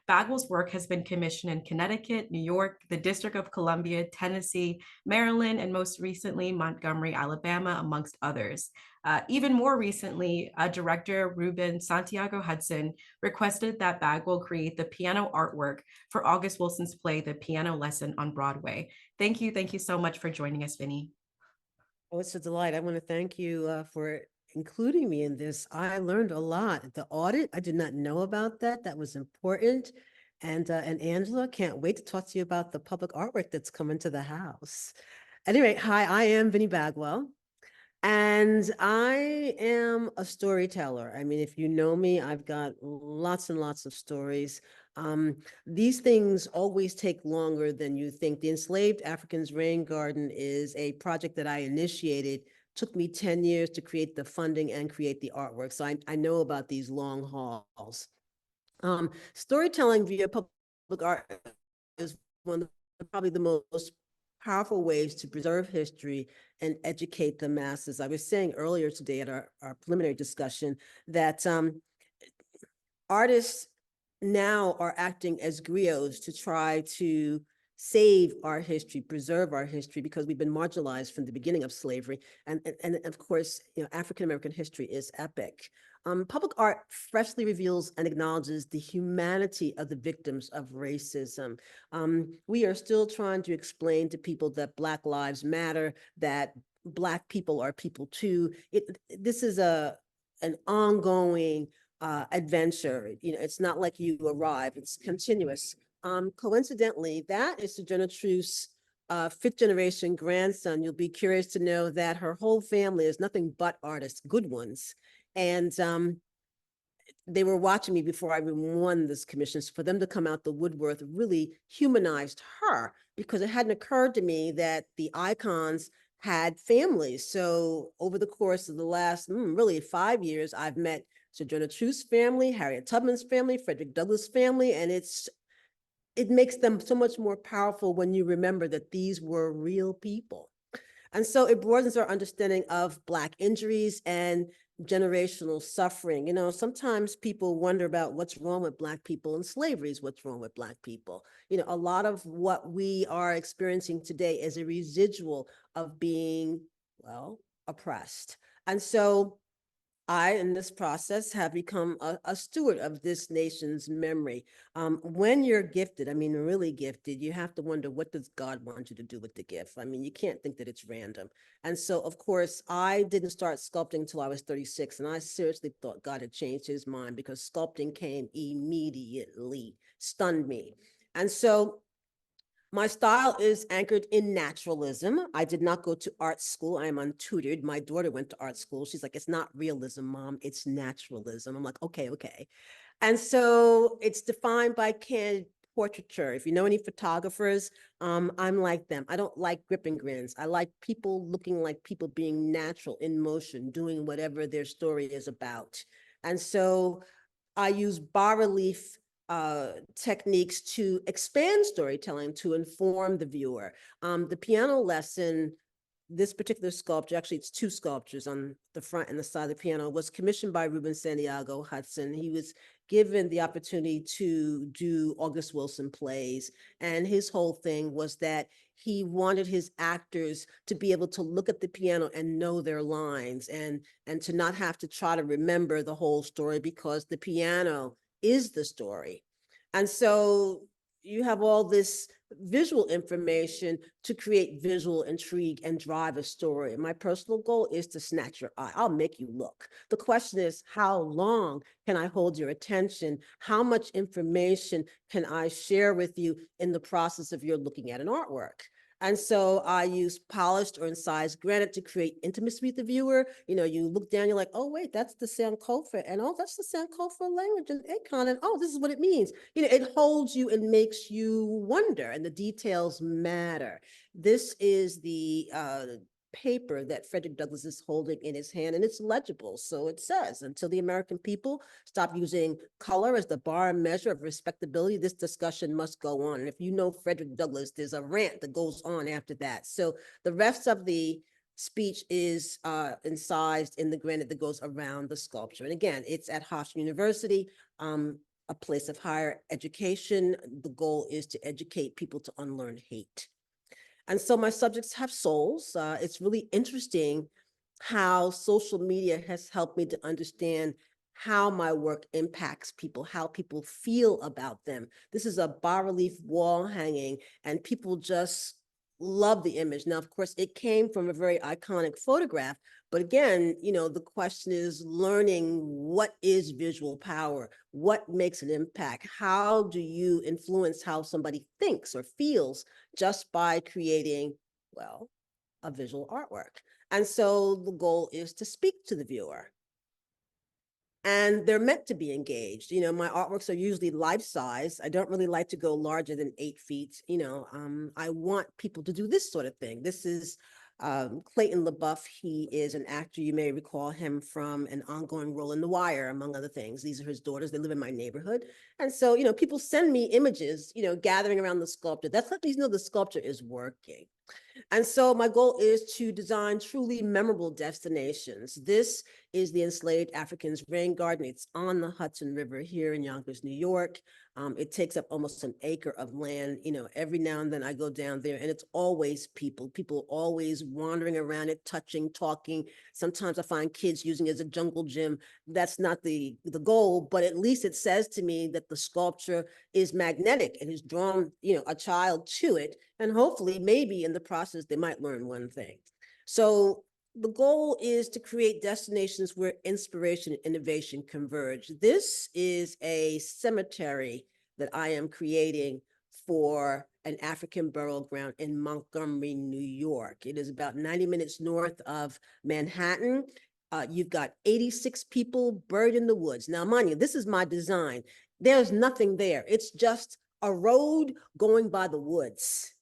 Bagwell's work has been commissioned in Connecticut, New York, the District of Columbia, Tennessee, Maryland, and most recently Montgomery, Alabama, amongst others. Even more recently, director Ruben Santiago Hudson requested that Bagwell create the piano artwork for August Wilson's play, The Piano Lesson on Broadway. Thank you so much for joining us, Vinnie. Oh, it's a delight. I want to thank you for including me in this. I learned a lot. The audit, I did not know about that. That was important. And Angela, can't wait to talk to you about the public artwork that's coming to the house. Anyway, hi, I am Vinnie Bagwell, and I am a storyteller. I mean, if you know me, I've got lots and lots of stories. These things always take longer than you think. The Enslaved Africans Rain Garden is a project that I initiated. Took me 10 years to create the funding and create the artwork. So I know about these long hauls. Storytelling via public art is one of probably the most powerful ways to preserve history and educate the masses. I was saying earlier today at our preliminary discussion that artists now are acting as griots to try to save our history, preserve our history, because we've been marginalized from the beginning of slavery. And of course, you know, African-American history is epic. Public art freshly reveals and acknowledges the humanity of the victims of racism. We are still trying to explain to people that Black lives matter, that Black people are people too. This is an ongoing adventure. You know, it's not like you arrive, it's continuous. Coincidentally, that is Sojourner Truth's 5th generation grandson. You'll be curious to know that her whole family is nothing but artists, good ones. And they were watching me before I even won this commission. So for them to come out the woodwork really humanized her, because it hadn't occurred to me that the icons had families. So over the course of the last really 5 years, I've met Sojourner Truth's family, Harriet Tubman's family, Frederick Douglass' family, and it makes them so much more powerful when you remember that these were real people. And so it broadens our understanding of Black injuries and generational suffering. You know, sometimes people wonder about what's wrong with Black people, and slavery is what's wrong with Black people. You know, a lot of what we are experiencing today is a residual of being, well, oppressed. And so I, in this process, have become a steward of this nation's memory. When you're gifted, I mean, really gifted, you have to wonder, what does God want you to do with the gift? I mean, you can't think that it's random. And so, of course, I didn't start sculpting until I was 36, and I seriously thought God had changed his mind, because sculpting came immediately, stunned me. And so my style is anchored in naturalism. I did not go to art school. I am untutored. My daughter went to art school. She's like, it's not realism, Mom, it's naturalism. I'm like, okay. And so it's defined by candid portraiture. If you know any photographers, I'm like them. I don't like grip and grins. I like people looking like people, being natural, in motion, doing whatever their story is about. And so I use bas-relief techniques to expand storytelling, to inform the viewer. The piano lesson, this particular sculpture, actually it's 2 sculptures on the front and the side of the piano, was commissioned by Ruben Santiago Hudson. He was given the opportunity to do August Wilson plays. And his whole thing was that he wanted his actors to be able to look at the piano and know their lines, and to not have to try to remember the whole story, because the piano is the story. And so you have all this visual information to create visual intrigue and drive a story. And my personal goal is to snatch your eye. I'll make you look. The question is, how long can I hold your attention? How much information can I share with you in the process of your looking at an artwork? And so I use polished or incised granite to create intimacy with the viewer. You look down, you're like, oh, wait, that's the Sankofa. And oh, that's the Sankofa language and Akon. And oh, this is what it means. It holds you and makes you wonder, and the details matter. This is the paper that Frederick Douglass is holding in his hand, and it's legible. So it says, until the American people stop using color as the bar and measure of respectability, this discussion must go on. And if you know Frederick Douglass, there's a rant that goes on after that. So the rest of the speech is incised in the granite that goes around the sculpture. And again, it's at Hofstra University, a place of higher education. The goal is to educate people to unlearn hate. And so my subjects have souls. It's really interesting how social media has helped me to understand how my work impacts people, how people feel about them. This is a bas-relief wall hanging, and people just love the image. Now, of course, it came from a very iconic photograph, but again, the question is learning what is visual power, what makes an impact, how do you influence how somebody thinks or feels just by creating, well, a visual artwork. And so the goal is to speak to the viewer. And they're meant to be engaged. My artworks are usually life-size. I don't really like to go larger than 8 feet. I want people to do this sort of thing. This is Clayton LaBeouf. He is an actor. You may recall him from an ongoing role in The Wire, among other things. These are his daughters. They live in my neighborhood. And so, people send me images, gathering around the sculpture. That's let me know the sculpture is working. And so my goal is to design truly memorable destinations. This is the Enslaved Africans Rain Garden. It's on the Hudson River here in Yonkers, New York. It takes up almost an acre of land. Every now and then I go down there, and it's always people always wandering around it, touching, talking. Sometimes I find kids using it as a jungle gym. That's not the goal, but at least it says to me that the sculpture is magnetic and has drawn, a child to it. And hopefully, maybe in the process, they might learn one thing. So the goal is to create destinations where inspiration and innovation converge. This is a cemetery that I am creating for an African burial ground in Montgomery, New York. It is about 90 minutes north of Manhattan. You've got 86 people buried in the woods. Now, mind you, this is my design. There's nothing there. It's just a road going by the woods.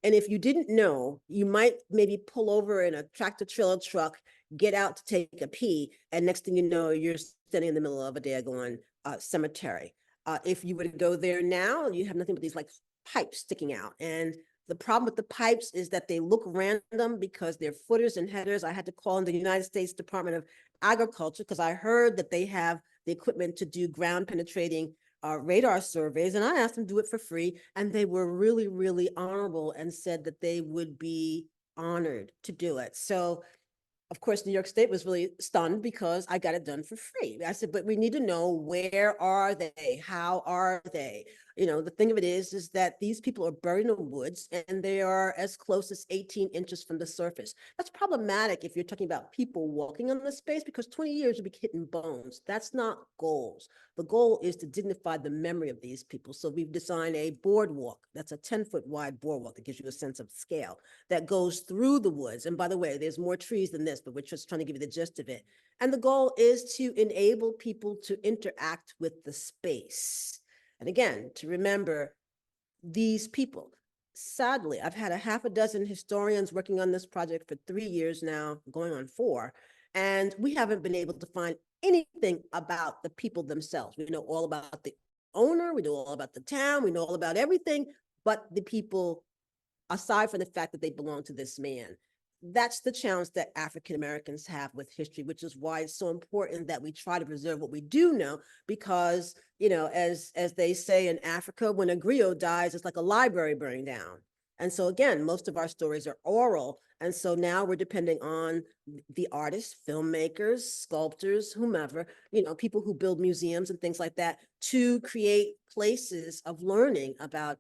And if you didn't know, you might maybe pull over in a tractor trailer truck, get out to take a pee, and next thing you know, you're standing in the middle of a daggone cemetery. If you were to go there now, you have nothing but these like pipes sticking out. And the problem with the pipes is that they look random because they're footers and headers. I had to call in the United States Department of Agriculture because I heard that they have the equipment to do ground penetrating radar surveys, and I asked them to do it for free, and they were really, really honorable and said that they would be honored to do it. So, of course, New York State was really stunned because I got it done for free. I said, but we need to know, where are they? How are they? The thing of it is that these people are buried in the woods, and they are as close as 18 inches from the surface. That's problematic if you're talking about people walking on the space, because 20 years you'll be hitting bones. That's not goals. The goal is to dignify the memory of these people. So we've designed a boardwalk. That's a 10-foot wide boardwalk that gives you a sense of scale, that goes through the woods. And by the way, there's more trees than this, but we're just trying to give you the gist of it. And the goal is to enable people to interact with the space. And again, to remember these people. Sadly, I've had a half a dozen historians working on this project for 3 years now, going on 4, and we haven't been able to find anything about the people themselves. We know all about the owner, we know all about the town, we know all about everything, but the people, aside from the fact that they belong to this man. That's the challenge that African Americans have with history, which is why it's so important that we try to preserve what we do know, because, as they say in Africa, when a griot dies, it's like a library burning down. And so again, most of our stories are oral. And so now we're depending on the artists, filmmakers, sculptors, whomever, people who build museums and things like that to create places of learning about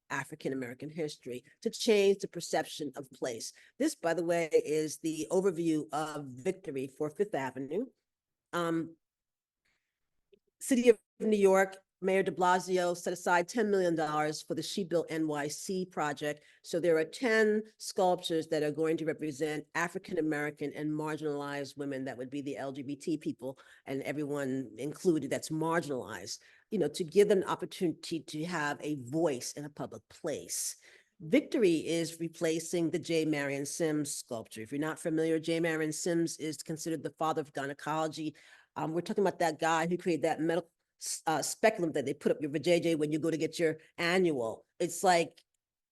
African-American history, to change the perception of place. This, by the way, is the overview of Victory for Fifth Avenue. City of New York, Mayor de Blasio set aside $10 million for the She Built NYC project. So there are 10 sculptures that are going to represent African-American and marginalized women. That would be the LGBT people and everyone included that's marginalized, to give them an opportunity to have a voice in a public place. Victory is replacing the J. Marion Sims sculpture. If you're not familiar, J. Marion Sims is considered the father of gynecology. We're talking about that guy who created that medical speculum that they put up your vajayjay when you go to get your annual. It's like,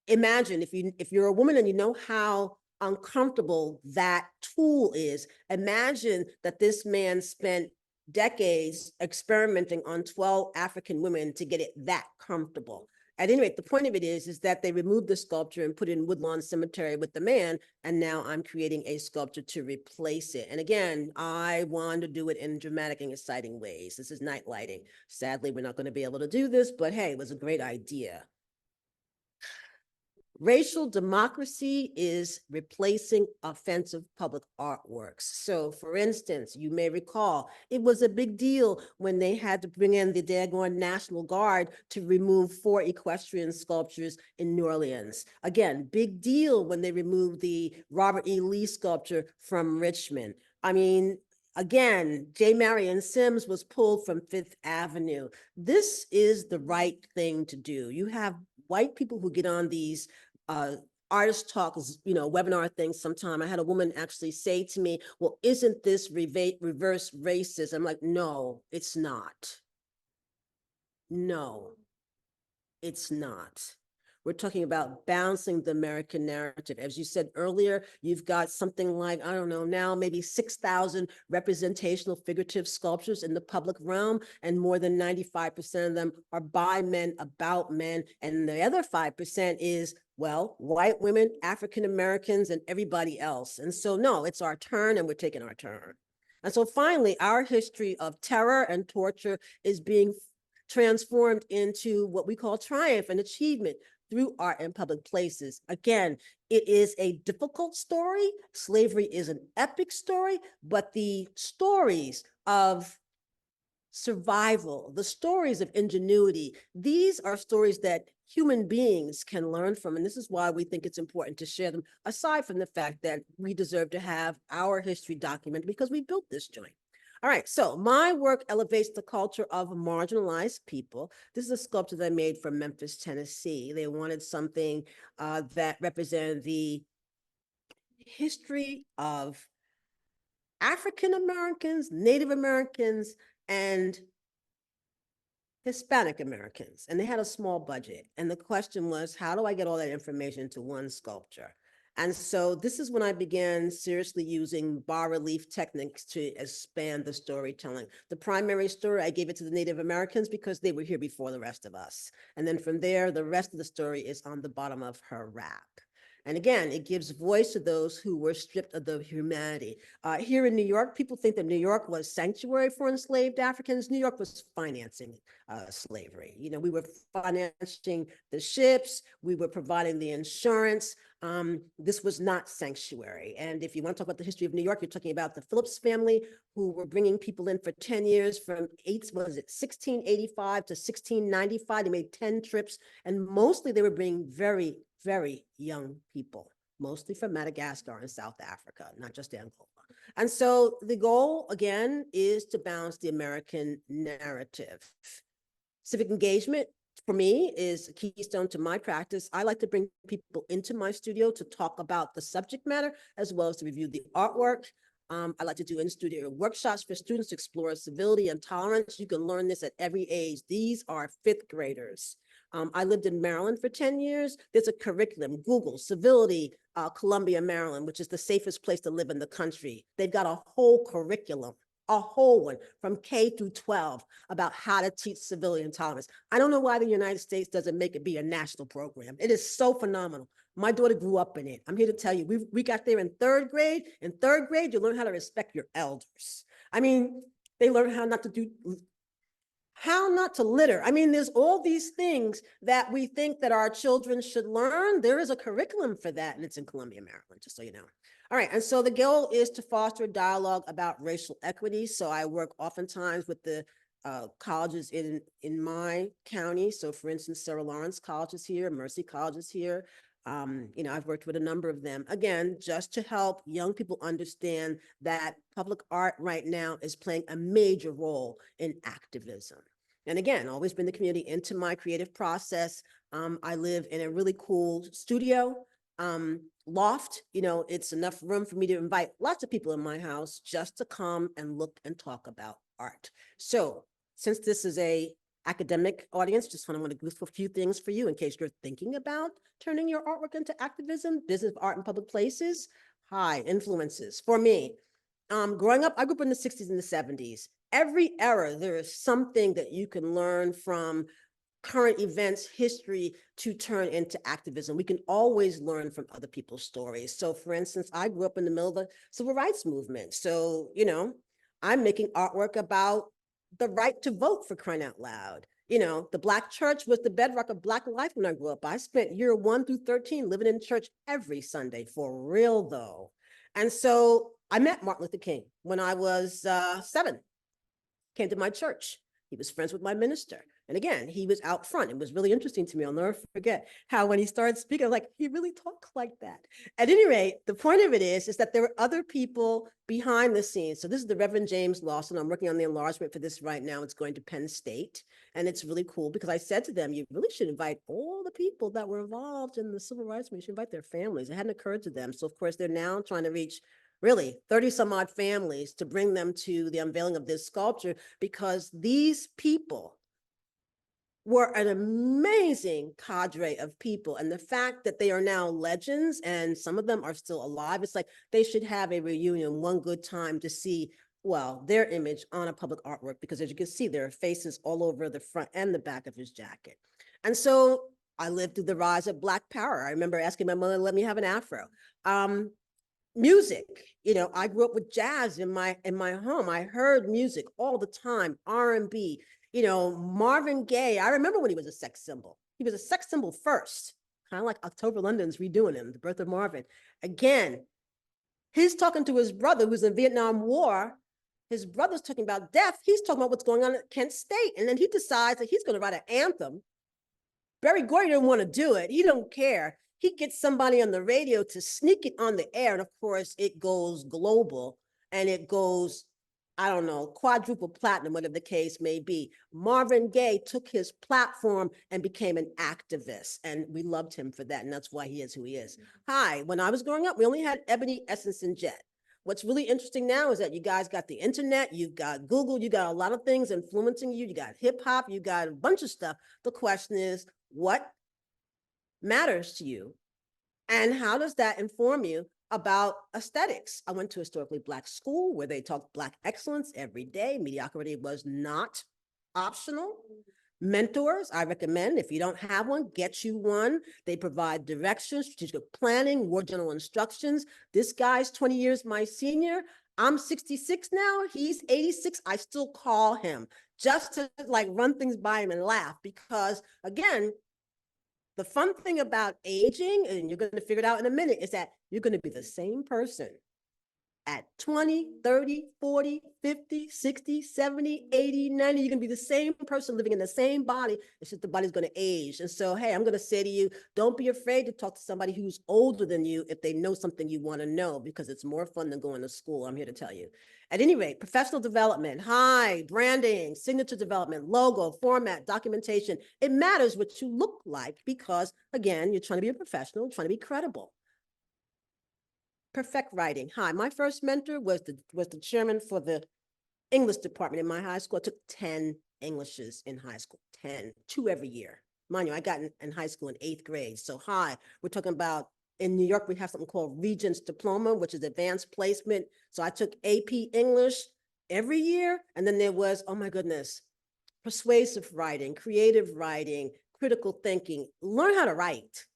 imagine if you're a woman and you know how uncomfortable that tool is. Imagine that this man spent decades experimenting on 12 African women to get it that comfortable. At any rate, the point of it is that they removed the sculpture and put it in Woodlawn Cemetery with the man, and now I'm creating a sculpture to replace it. And again, I want to do it in dramatic and exciting ways. This is night lighting. Sadly, we're not going to be able to do this, but hey, it was a great idea. Racial democracy is replacing offensive public artworks. So for instance, you may recall, it was a big deal when they had to bring in the daggone National Guard to remove 4 equestrian sculptures in New Orleans. Again, big deal when they removed the Robert E. Lee sculpture from Richmond. I mean, again, J. Marion Sims was pulled from Fifth Avenue. This is the right thing to do. You have white people who get on these artist talk, webinar things sometime. I had a woman actually say to me, well, isn't this reverse racist? I'm like, no, it's not. No, it's not. We're talking about balancing the American narrative. As you said earlier, you've got something like, I don't know, now maybe 6,000 representational figurative sculptures in the public realm, and more than 95% of them are by men, about men. And the other 5% is, well, white women, African Americans, and everybody else. And so, no, it's our turn, and we're taking our turn. And so finally, our history of terror and torture is being transformed into what we call triumph and achievement through art in public places. Again, it is a difficult story. Slavery is an epic story, but the stories of survival, the stories of ingenuity, these are stories that human beings can learn from. And this is why we think it's important to share them, aside from the fact that we deserve to have our history documented because we built this joint. All right, so my work elevates the culture of marginalized people. This is a sculpture that I made from Memphis, Tennessee. They wanted something that represented the history of African Americans, Native Americans, and Hispanic Americans. And they had a small budget. And the question was, how do I get all that information into one sculpture? And so this is when I began seriously using bas-relief techniques to expand the storytelling. The primary story, I gave it to the Native Americans because they were here before the rest of us. And then from there, the rest of the story is on the bottom of her wrap. And again, it gives voice to those who were stripped of their humanity. Here in New York, people think that New York was sanctuary for enslaved Africans. New York was financing slavery. We were financing the ships. We were providing the insurance. This was not sanctuary. And if you want to talk about the history of New York, you're talking about the Phillips family, who were bringing people in for 10 years from 1685 to 1695. They made 10 trips, and mostly they were bringing very, very young people, mostly from Madagascar and South Africa, not just Angola. And so the goal, again, is to balance the American narrative. Civic engagement, for me, is a keystone to my practice. I like to bring people into my studio to talk about the subject matter, as well as to review the artwork. I like to do in-studio workshops for students to explore civility and tolerance. You can learn this at every age. These are 5th graders. I lived in Maryland for 10 years. There's a curriculum, Google, Civility, Columbia, Maryland, which is the safest place to live in the country. They've got a whole curriculum, a whole one from K through 12 about how to teach civility and tolerance. I don't know why the United States doesn't make it be a national program. It is so phenomenal. My daughter grew up in it. I'm here to tell you, we got there in third grade. In third grade, you learn how to respect your elders. I mean, they learn how not to litter. I mean, there's all these things that we think that our children should learn. There is a curriculum for that, and it's in Columbia, Maryland, just so you know. All right, and so the goal is to foster dialogue about racial equity. So I work oftentimes with the colleges in my county. So for instance, Sarah Lawrence College is here, Mercy College is here. I've worked with a number of them, again, just to help young people understand that public art right now is playing a major role in activism. And again, always bring the community into my creative process. I live in a really cool studio loft. It's enough room for me to invite lots of people in my house just to come and look and talk about art. So since this is a academic audience, just want to go through a few things for you in case you're thinking about turning your artwork into activism, business of art in public places. Hi, influences. For me, growing up, I grew up in the 60s and the 70s. Every era, there is something that you can learn from current events, history to turn into activism. We can always learn from other people's stories. So for instance, I grew up in the middle of the civil rights movement. So, I'm making artwork about the right to vote, for crying out loud. The Black church was the bedrock of Black life when I grew up. I spent year 1 through 13 living in church every Sunday, for real though. And so I met Martin Luther King when I was 7, came to my church. He was friends with my minister. And again, he was out front. It was really interesting to me. I'll never forget how when he started speaking, I was like, he really talks like that. At any rate, the point of it is that there were other people behind the scenes. So this is the Reverend James Lawson. I'm working on the enlargement for this right now. It's going to Penn State. And it's really cool because I said to them, you really should invite all the people that were involved in the civil rights movement. You should invite their families. It hadn't occurred to them. So of course, they're now trying to reach really 30 some odd families to bring them to the unveiling of this sculpture, because these people were an amazing cadre of people. And the fact that they are now legends and some of them are still alive, it's like they should have a reunion, one good time to see, well, their image on a public artwork, because as you can see, there are faces all over the front and the back of his jacket. And so I lived through the rise of Black Power. I remember asking my mother to let me have an afro. Music, I grew up with jazz in my home. I heard music all the time, R&B, Marvin Gaye. I remember when he was a sex symbol. He was a sex symbol first, kind of like October London's redoing him, the birth of Marvin. Again, he's talking to his brother who's in Vietnam War. His brother's talking about death. He's talking about what's going on at Kent State. And then he decides that he's going to write an anthem. Berry Gordy didn't want to do it. He don't care. He gets somebody on the radio to sneak it on the air. And of course, it goes global and it goes, I don't know, quadruple platinum, whatever the case may be. Marvin Gaye took his platform and became an activist. And we loved him for that. And that's why he is who he is. Hi, when I was growing up, we only had Ebony, Essence, and Jet. What's really interesting now is that you guys got the internet, you've got Google, you got a lot of things influencing you. You got hip hop, you got a bunch of stuff. The question is, what matters to you? And how does that inform you about aesthetics? I went to a historically Black school where they taught Black excellence every day. Mediocrity was not optional. Mentors, I recommend, if you don't have one, get you one. They provide directions, strategic planning, more general instructions. This guy's 20 years my senior. I'm 66 now, he's 86. I still call him just to run things by him and laugh, because again, the fun thing about aging, and you're going to figure it out in a minute, is that you're going to be the same person at 20, 30, 40, 50, 60, 70, 80, 90. You're going to be the same person living in the same body. It's just the body's going to age. And so, hey, I'm going to say to you, don't be afraid to talk to somebody who's older than you if they know something you want to know, because it's more fun than going to school. I'm here to tell you. At any rate, professional development, branding, signature development, logo, format, documentation. It matters what you look like because, again, you're trying to be a professional, trying to be credible. Perfect writing. My first mentor was the chairman for the English department in my high school. I took 10 Englishes in high school, 10, 2 every year. Mind you, I got in high school in 8th grade. So we're talking about, in New York, we have something called Regents Diploma, which is advanced placement. So I took AP English every year. And then there was, oh my goodness, persuasive writing, creative writing, critical thinking. Learn how to write.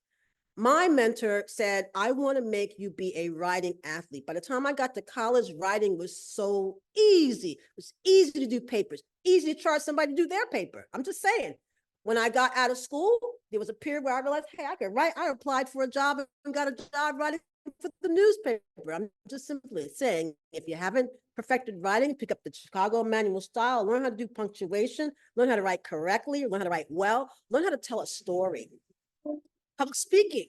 my mentor said, I want to make you be a writing athlete. By the time I got to college, writing was so easy. It was easy to do papers, easy to charge somebody to do their paper. I'm just saying. When I got out of school, there was a period where I realized, hey, I could write. I applied for a job and got a job writing for the newspaper. I'm just simply saying, if you haven't perfected writing, pick up the Chicago manual style, learn how to do punctuation, learn how to write correctly, learn how to write well, learn how to tell a story. Public speaking.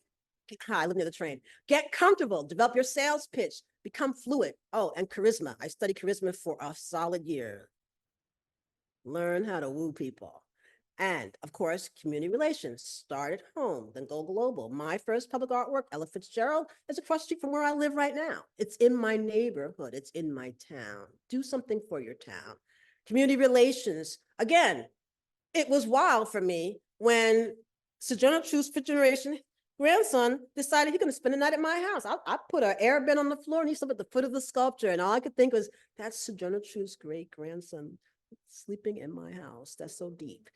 Hi, I live near the train. Get comfortable, develop your sales pitch, become fluent. Oh, and charisma. I studied charisma for a solid year. Learn how to woo people. And of course, community relations. Start at home, then go global. My first public artwork, Ella Fitzgerald, is across the street from where I live right now. It's in my neighborhood. It's in my town. Do something for your town. Community relations. Again, it was wild for me when Sojourner Truth's fifth generation grandson decided he's going to spend the night at my house. I put an air bed on the floor and he slept at the foot of the sculpture. And all I could think was, that's Sojourner Truth's great grandson sleeping in my house. That's so deep.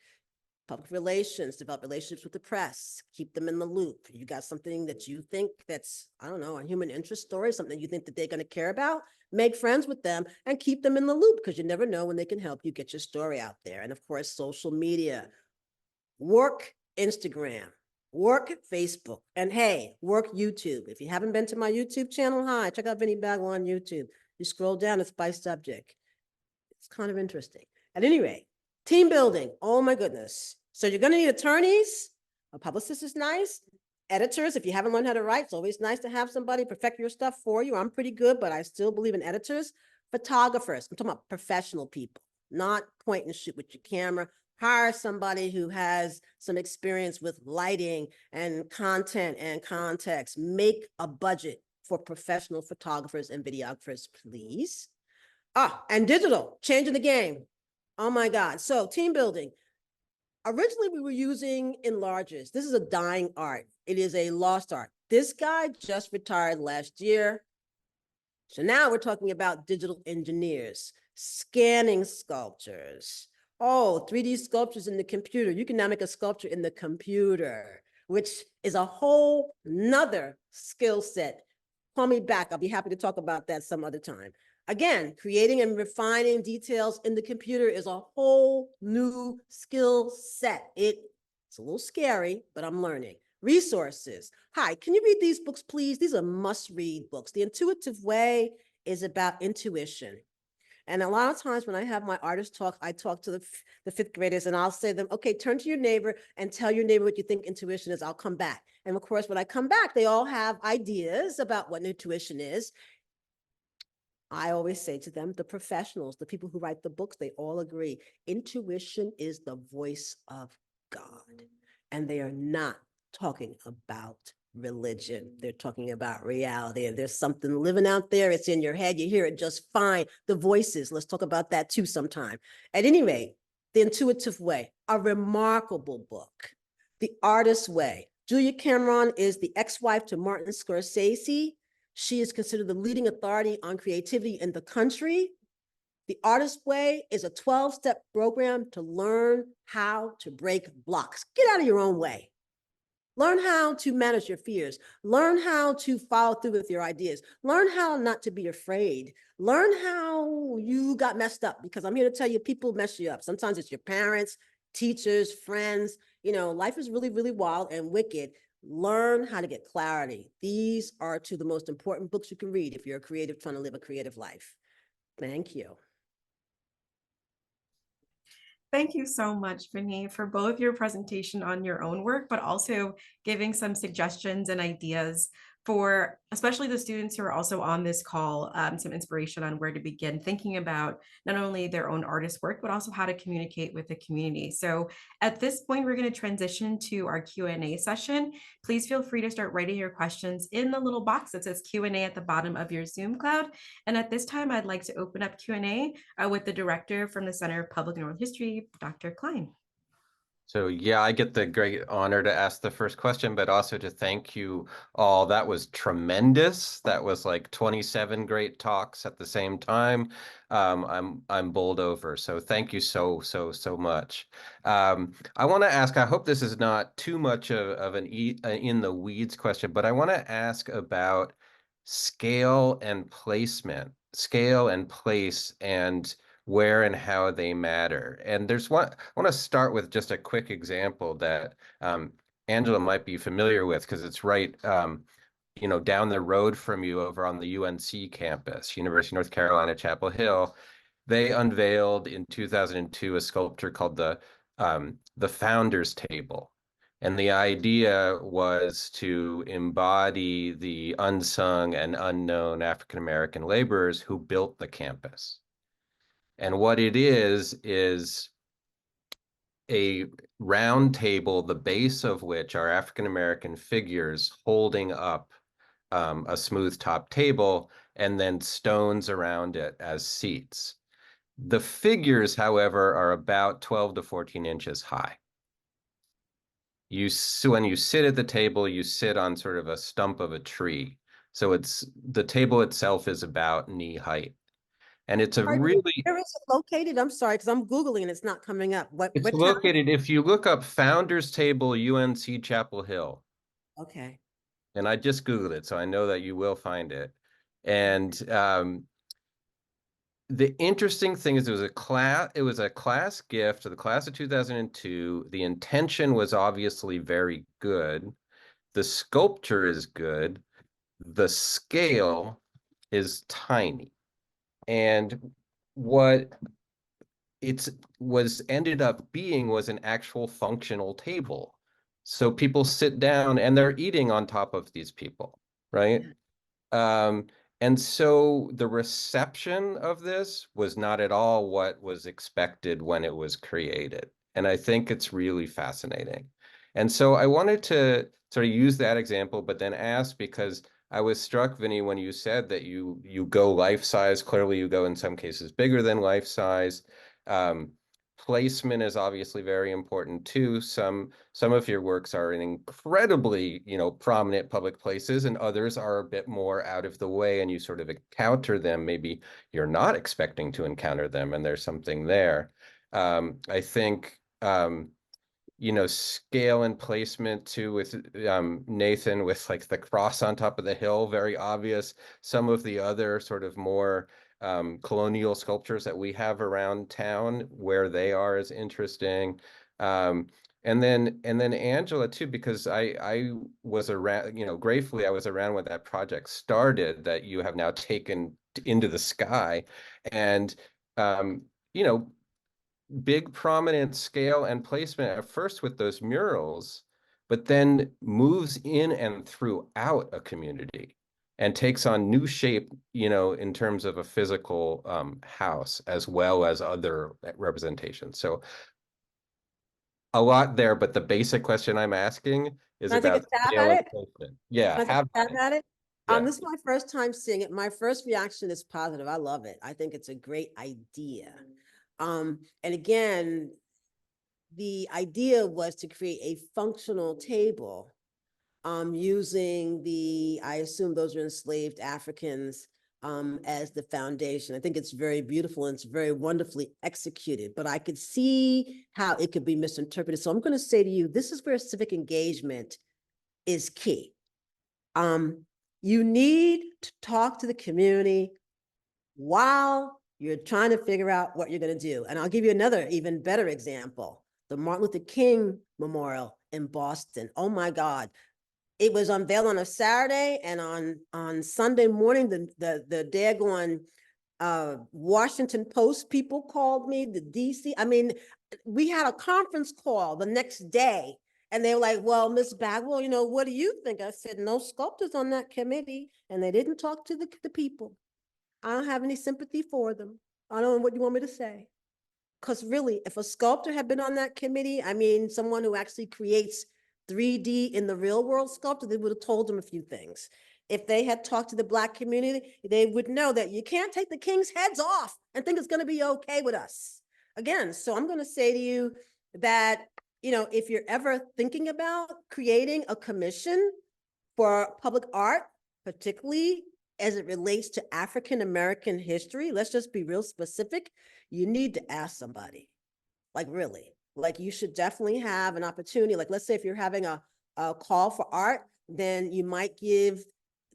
Public relations, develop relationships with the press, keep them in the loop. You got something that you think that's, I don't know, a human interest story, something you think that they're going to care about, make friends with them and keep them in the loop because you never know when they can help you get your story out there. And of course, social media, work Instagram, work Facebook, and hey, work YouTube. If you haven't been to my YouTube channel, hi, check out Vinnie Bagwell on YouTube. You scroll down, it's by subject. It's kind of interesting. At any rate, team building, oh my goodness. So you're gonna need attorneys, a publicist is nice, editors, if you haven't learned how to write, it's always nice to have somebody perfect your stuff for you. I'm pretty good, but I still believe in editors. Photographers, I'm talking about professional people, not point and shoot with your camera. Hire somebody who has some experience with lighting and content and context. Make a budget for professional photographers and videographers, please. And digital, changing the game. Oh my God. So team building. Originally, we were using enlargers. This is a dying art. It is a lost art. This guy just retired last year. So now we're talking about digital engineers, scanning sculptures. Oh, 3D sculptures in the computer. You can now make a sculpture in the computer, which is a whole nother skill set. Call me back. I'll be happy to talk about that some other time. Again, creating and refining details in the computer is a whole new skill set. It's a little scary, but I'm learning. Resources. Hi, can you read these books, please? These are must-read books. The Intuitive Way is about intuition. And a lot of times when I have my artist talk, I talk to the fifth graders and I'll say to them, okay, turn to your neighbor and tell your neighbor what you think intuition is. I'll come back. And of course, when I come back, they all have ideas about what intuition is. I always say to them, the professionals, the people who write the books, they all agree. Intuition is the voice of God. And they are not talking about religion. They're talking about reality. And there's something living out there. It's in your head. You hear it just fine. The voices, let's talk about that too sometime. At any rate, The Intuitive Way, a remarkable book. The Artist's Way. Julia Cameron is the ex-wife to Martin Scorsese. She is considered the leading authority on creativity in the country. The Artist's Way is a 12-step program to learn how to break blocks. Get out of your own way. Learn how to manage your fears. Learn how to follow through with your ideas. Learn how not to be afraid. Learn how you got messed up, because I'm here to tell you, people mess you up. Sometimes it's your parents, teachers, friends. You know, life is really, really wild and wicked. Learn how to get clarity. These are two of the most important books you can read if you're a creative trying to live a creative life. Thank you. Thank you so much, Vinnie, for both your presentation on your own work, but also giving some suggestions and ideas for especially the students who are also on this call, some inspiration on where to begin thinking about not only their own artist work, but also how to communicate with the community. So at this point, we're going to transition to our Q&A session. Please feel free to start writing your questions in the little box that says Q&A at the bottom of your Zoom cloud. And at this time, I'd like to open up Q&A with the director from the Center of Public and Oral History, Dr. Klein. So yeah, I get the great honor to ask the first question, but also to thank you all. That was tremendous. That was like 27 great talks at the same time. I'm bowled over. So thank you so much. I want to ask, I hope this is not too much of an in the weeds question, but I want to ask about scale and placement, scale and place, and where and how they matter. And there's one, I want to start with just a quick example that Angela might be familiar with because it's right, you know, down the road from you over on the UNC campus, University of North Carolina, Chapel Hill. They unveiled in 2002 a sculpture called the Founder's Table. And the idea was to embody the unsung and unknown African-American laborers who built the campus. And what it is a round table, the base of which are African-American figures holding up a smooth top table and then stones around it as seats. The figures, however, are about 12 to 14 inches high. When you sit at the table, you sit on sort of a stump of a tree. So the table itself is about knee height. And it's a really... Where is it located? I'm sorry, because I'm Googling and it's not coming up. It's What located, if you look up Founders Table, UNC Chapel Hill. Okay. And I just Googled it, so I know that you will find it. And the interesting thing is it was a class gift to the class of 2002. The intention was obviously very good. The sculpture is good. The scale is tiny. And what ended up being was an actual functional table. So people sit down and they're eating on top of these people, right? And so the reception of this was not at all what was expected when it was created. And I think it's really fascinating. And so I wanted to sort of use that example, but then ask, because I was struck, Vinnie, when you said that you go life size. Clearly, you go in some cases bigger than life size. Placement is obviously very important too. Some of your works are in incredibly, you know, prominent public places, and others are a bit more out of the way, and you sort of encounter them. Maybe you're not expecting to encounter them, and there's something there. I think you know, scale and placement too, with Nathan, with like the cross on top of the hill, very obvious. Some of the other sort of more colonial sculptures that we have around town, where they are, is interesting. And then Angela too, because I was around, you know, gratefully I was around when that project started, that you have now taken into the sky. And you know, big prominent scale and placement at first with those murals, but then moves in and throughout a community and takes on new shape, you know, in terms of a physical house, as well as other representations. So a lot there, but the basic question I'm asking is Can I take a about stab scale at and it? placement. Yeah, Can I take a stab at it? Yeah. This is my first time seeing it. My first reaction is positive. I love it. I think it's a great idea. And again, the idea was to create a functional table using I assume those are enslaved Africans as the foundation. I think it's very beautiful and it's very wonderfully executed, but I could see how it could be misinterpreted. So I'm going to say to you, this is where civic engagement is key. You need to talk to the community while you're trying to figure out what you're going to do. And I'll give you another even better example. The Martin Luther King Memorial in Boston. Oh my God. It was unveiled on a Saturday, and on Sunday morning, the daggone Washington Post people called me, the DC. I mean, we had a conference call the next day, and they were like, well, Ms. Bagwell, you know, what do you think? I said, no sculptors on that committee, and they didn't talk to the people. I don't have any sympathy for them. I don't know what you want me to say. Because really, if a sculptor had been on that committee, I mean, someone who actually creates 3D in the real world sculptor, they would have told them a few things. If they had talked to the Black community, they would know that you can't take the king's heads off and think it's going to be okay with us. Again, so I'm going to say to you that you know, if you're ever thinking about creating a commission for public art, particularly as it relates to African-American history, let's just be real specific, you need to ask somebody, like really, like you should definitely have an opportunity. Like, let's say if you're having a call for art, then you might give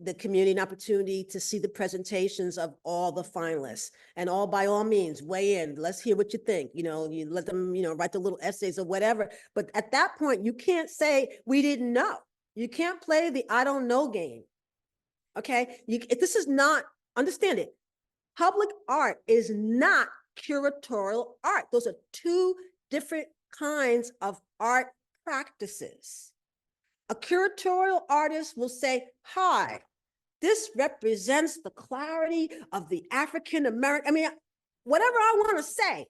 the community an opportunity to see the presentations of all the finalists, and all, by all means, weigh in. Let's hear what you think. You know, you let them, you know, write the little essays or whatever. But at that point, you can't say, we didn't know. You can't play the I don't know game. Okay, this is not, understand it. Public art is not curatorial art. Those are two different kinds of art practices. A curatorial artist will say, hi, this represents the clarity of the African-American, I mean, whatever I want to say.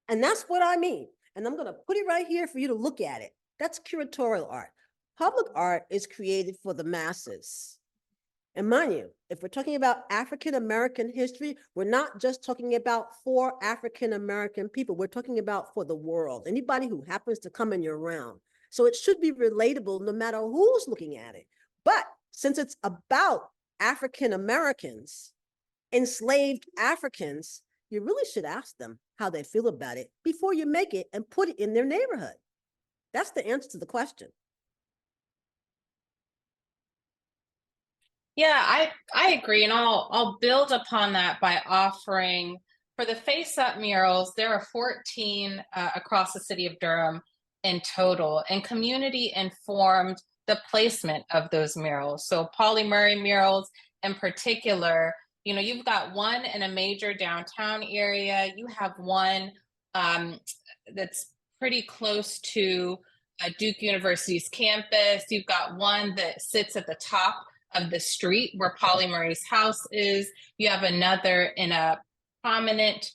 And that's what I mean. And I'm going to put it right here for you to look at it. That's curatorial art. Public art is created for the masses. And mind you, if we're talking about African-American history, we're not just talking about for African-American people. We're talking about for the world, anybody who happens to come in your realm. So it should be relatable no matter who's looking at it. But since it's about African-Americans, enslaved Africans, you really should ask them how they feel about it before you make it and put it in their neighborhood. That's the answer to the question. Yeah, I agree, and I'll build upon that by offering, for the Face Up murals, there are 14 across the city of Durham in total, and community informed the placement of those murals. So Pauli Murray murals in particular, you know, you've got one in a major downtown area, you have one that's pretty close to Duke University's campus, you've got one that sits at the top of the street where Pauli Murray's house is. You have another in a prominent,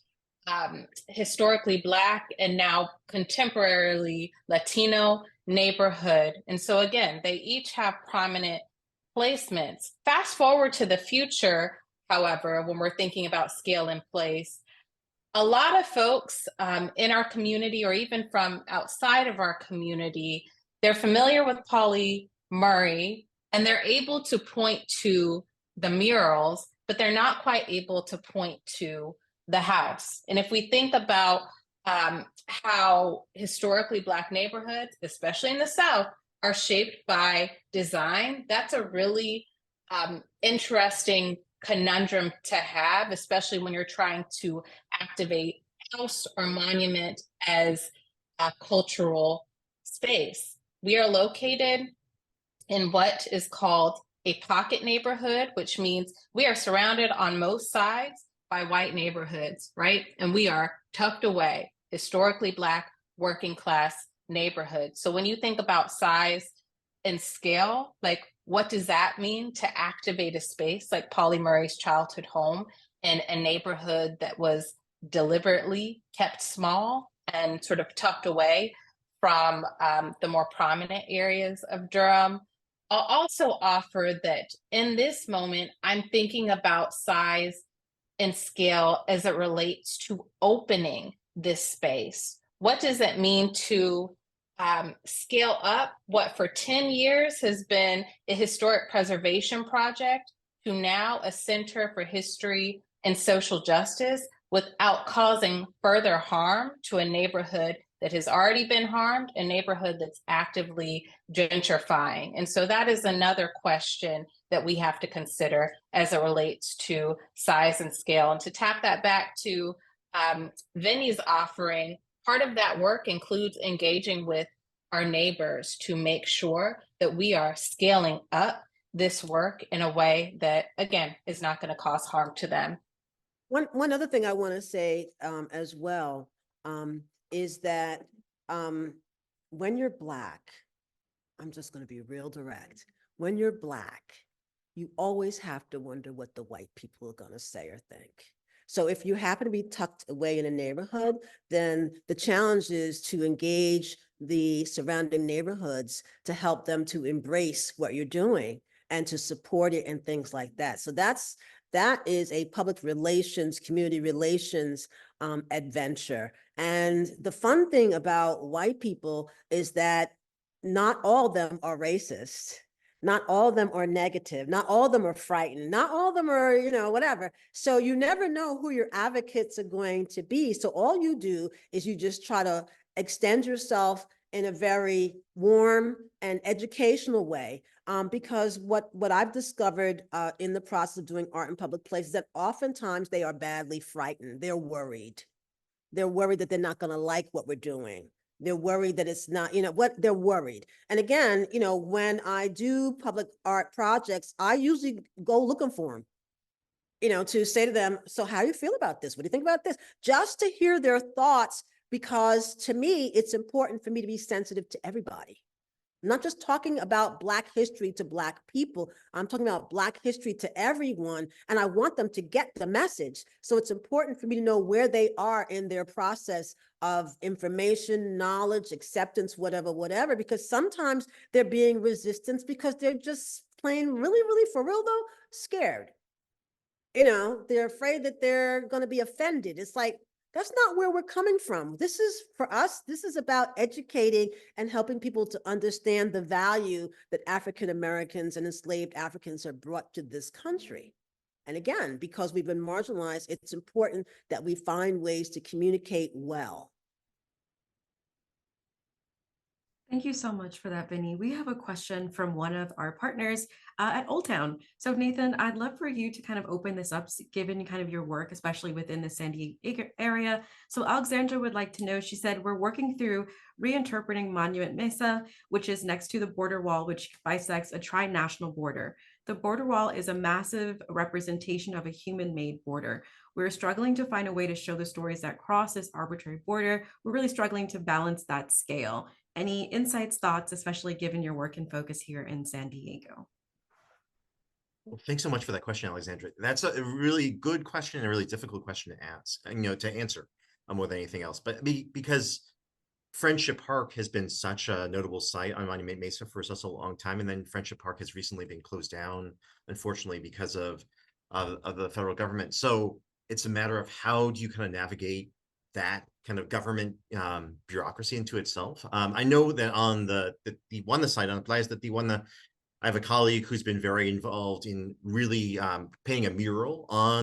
historically Black and now contemporarily Latino neighborhood. And so again, they each have prominent placements. Fast forward to the future, however, when we're thinking about scale and place, a lot of folks in our community, or even from outside of our community, they're familiar with Pauli Murray, and they're able to point to the murals, but they're not quite able to point to the house. And if we think about how historically Black neighborhoods, especially in the South, are shaped by design, that's a really interesting conundrum to have, especially when you're trying to activate house or monument as a cultural space. We are located in what is called a pocket neighborhood, which means we are surrounded on most sides by white neighborhoods, right? And we are tucked away, historically Black, working class neighborhoods. So when you think about size and scale, like what does that mean to activate a space like Pauli Murray's childhood home in a neighborhood that was deliberately kept small and sort of tucked away from the more prominent areas of Durham? I'll also offer that in this moment, I'm thinking about size and scale as it relates to opening this space. What does it mean to scale up what for 10 years has been a historic preservation project to now a center for history and social justice without causing further harm to a neighborhood that has already been harmed, a neighborhood that's actively gentrifying? And so that is another question that we have to consider as it relates to size and scale. And to tap that back to Vinnie's offering, part of that work includes engaging with our neighbors to make sure that we are scaling up this work in a way that, again, is not going to cause harm to them. One other thing I want to say as well is that when you're Black, I'm just going to be real direct. When you're Black, you always have to wonder what the white people are going to say or think. So if you happen to be tucked away in a neighborhood, then the challenge is to engage the surrounding neighborhoods to help them to embrace what you're doing and to support it and things like that. So that's that is a public relations, community relations adventure. And the fun thing about white people is that not all of them are racist. Not all of them are negative. Not all of them are frightened. Not all of them are, whatever. So you never know who your advocates are going to be. So all you do is you just try to extend yourself in a very warm and educational way. Because what I've discovered in the process of doing art in public places, that oftentimes they are badly frightened. They're worried. They're worried that they're not going to like what we're doing. They're worried that it's not, they're worried. And again, when I do public art projects, I usually go looking for them, to say to them, so how do you feel about this? What do you think about this? Just to hear their thoughts, because to me, it's important for me to be sensitive to everybody. I'm not just talking about Black history to Black people. I'm talking about Black history to everyone, and I want them to get the message. So it's important for me to know where they are in their process of information, knowledge, acceptance, whatever, because sometimes they're being resistant because they're just plain really, for real though, scared. They're afraid that they're going to be offended. It's like, that's not where we're coming from. This is, for us, this is about educating and helping people to understand the value that African Americans and enslaved Africans are brought to this country. And again, because we've been marginalized, it's important that we find ways to communicate well. Thank you so much for that, Vinnie. We have a question from one of our partners at Old Town. So Nathan, I'd love for you to kind of open this up, given kind of your work, especially within the San Diego area. So Alexandra would like to know, she said, we're working through reinterpreting Monument Mesa, which is next to the border wall, which bisects a tri-national border. The border wall is a massive representation of a human-made border. We're struggling to find a way to show the stories that cross this arbitrary border. We're really struggling to balance that scale. Any insights, thoughts, especially given your work and focus here in San Diego? Well, thanks so much for that question, Alexandra. That's a really good question and a really difficult question to ask, to answer more than anything else. But because Friendship Park has been such a notable site on Monument Mesa for such a long time, and then Friendship Park has recently been closed down, unfortunately, because of the federal government. So it's a matter of how do you kind of navigate that kind of government bureaucracy into itself. I know that on the site on the Playa de Tijuana, I have a colleague who's been very involved in really painting a mural on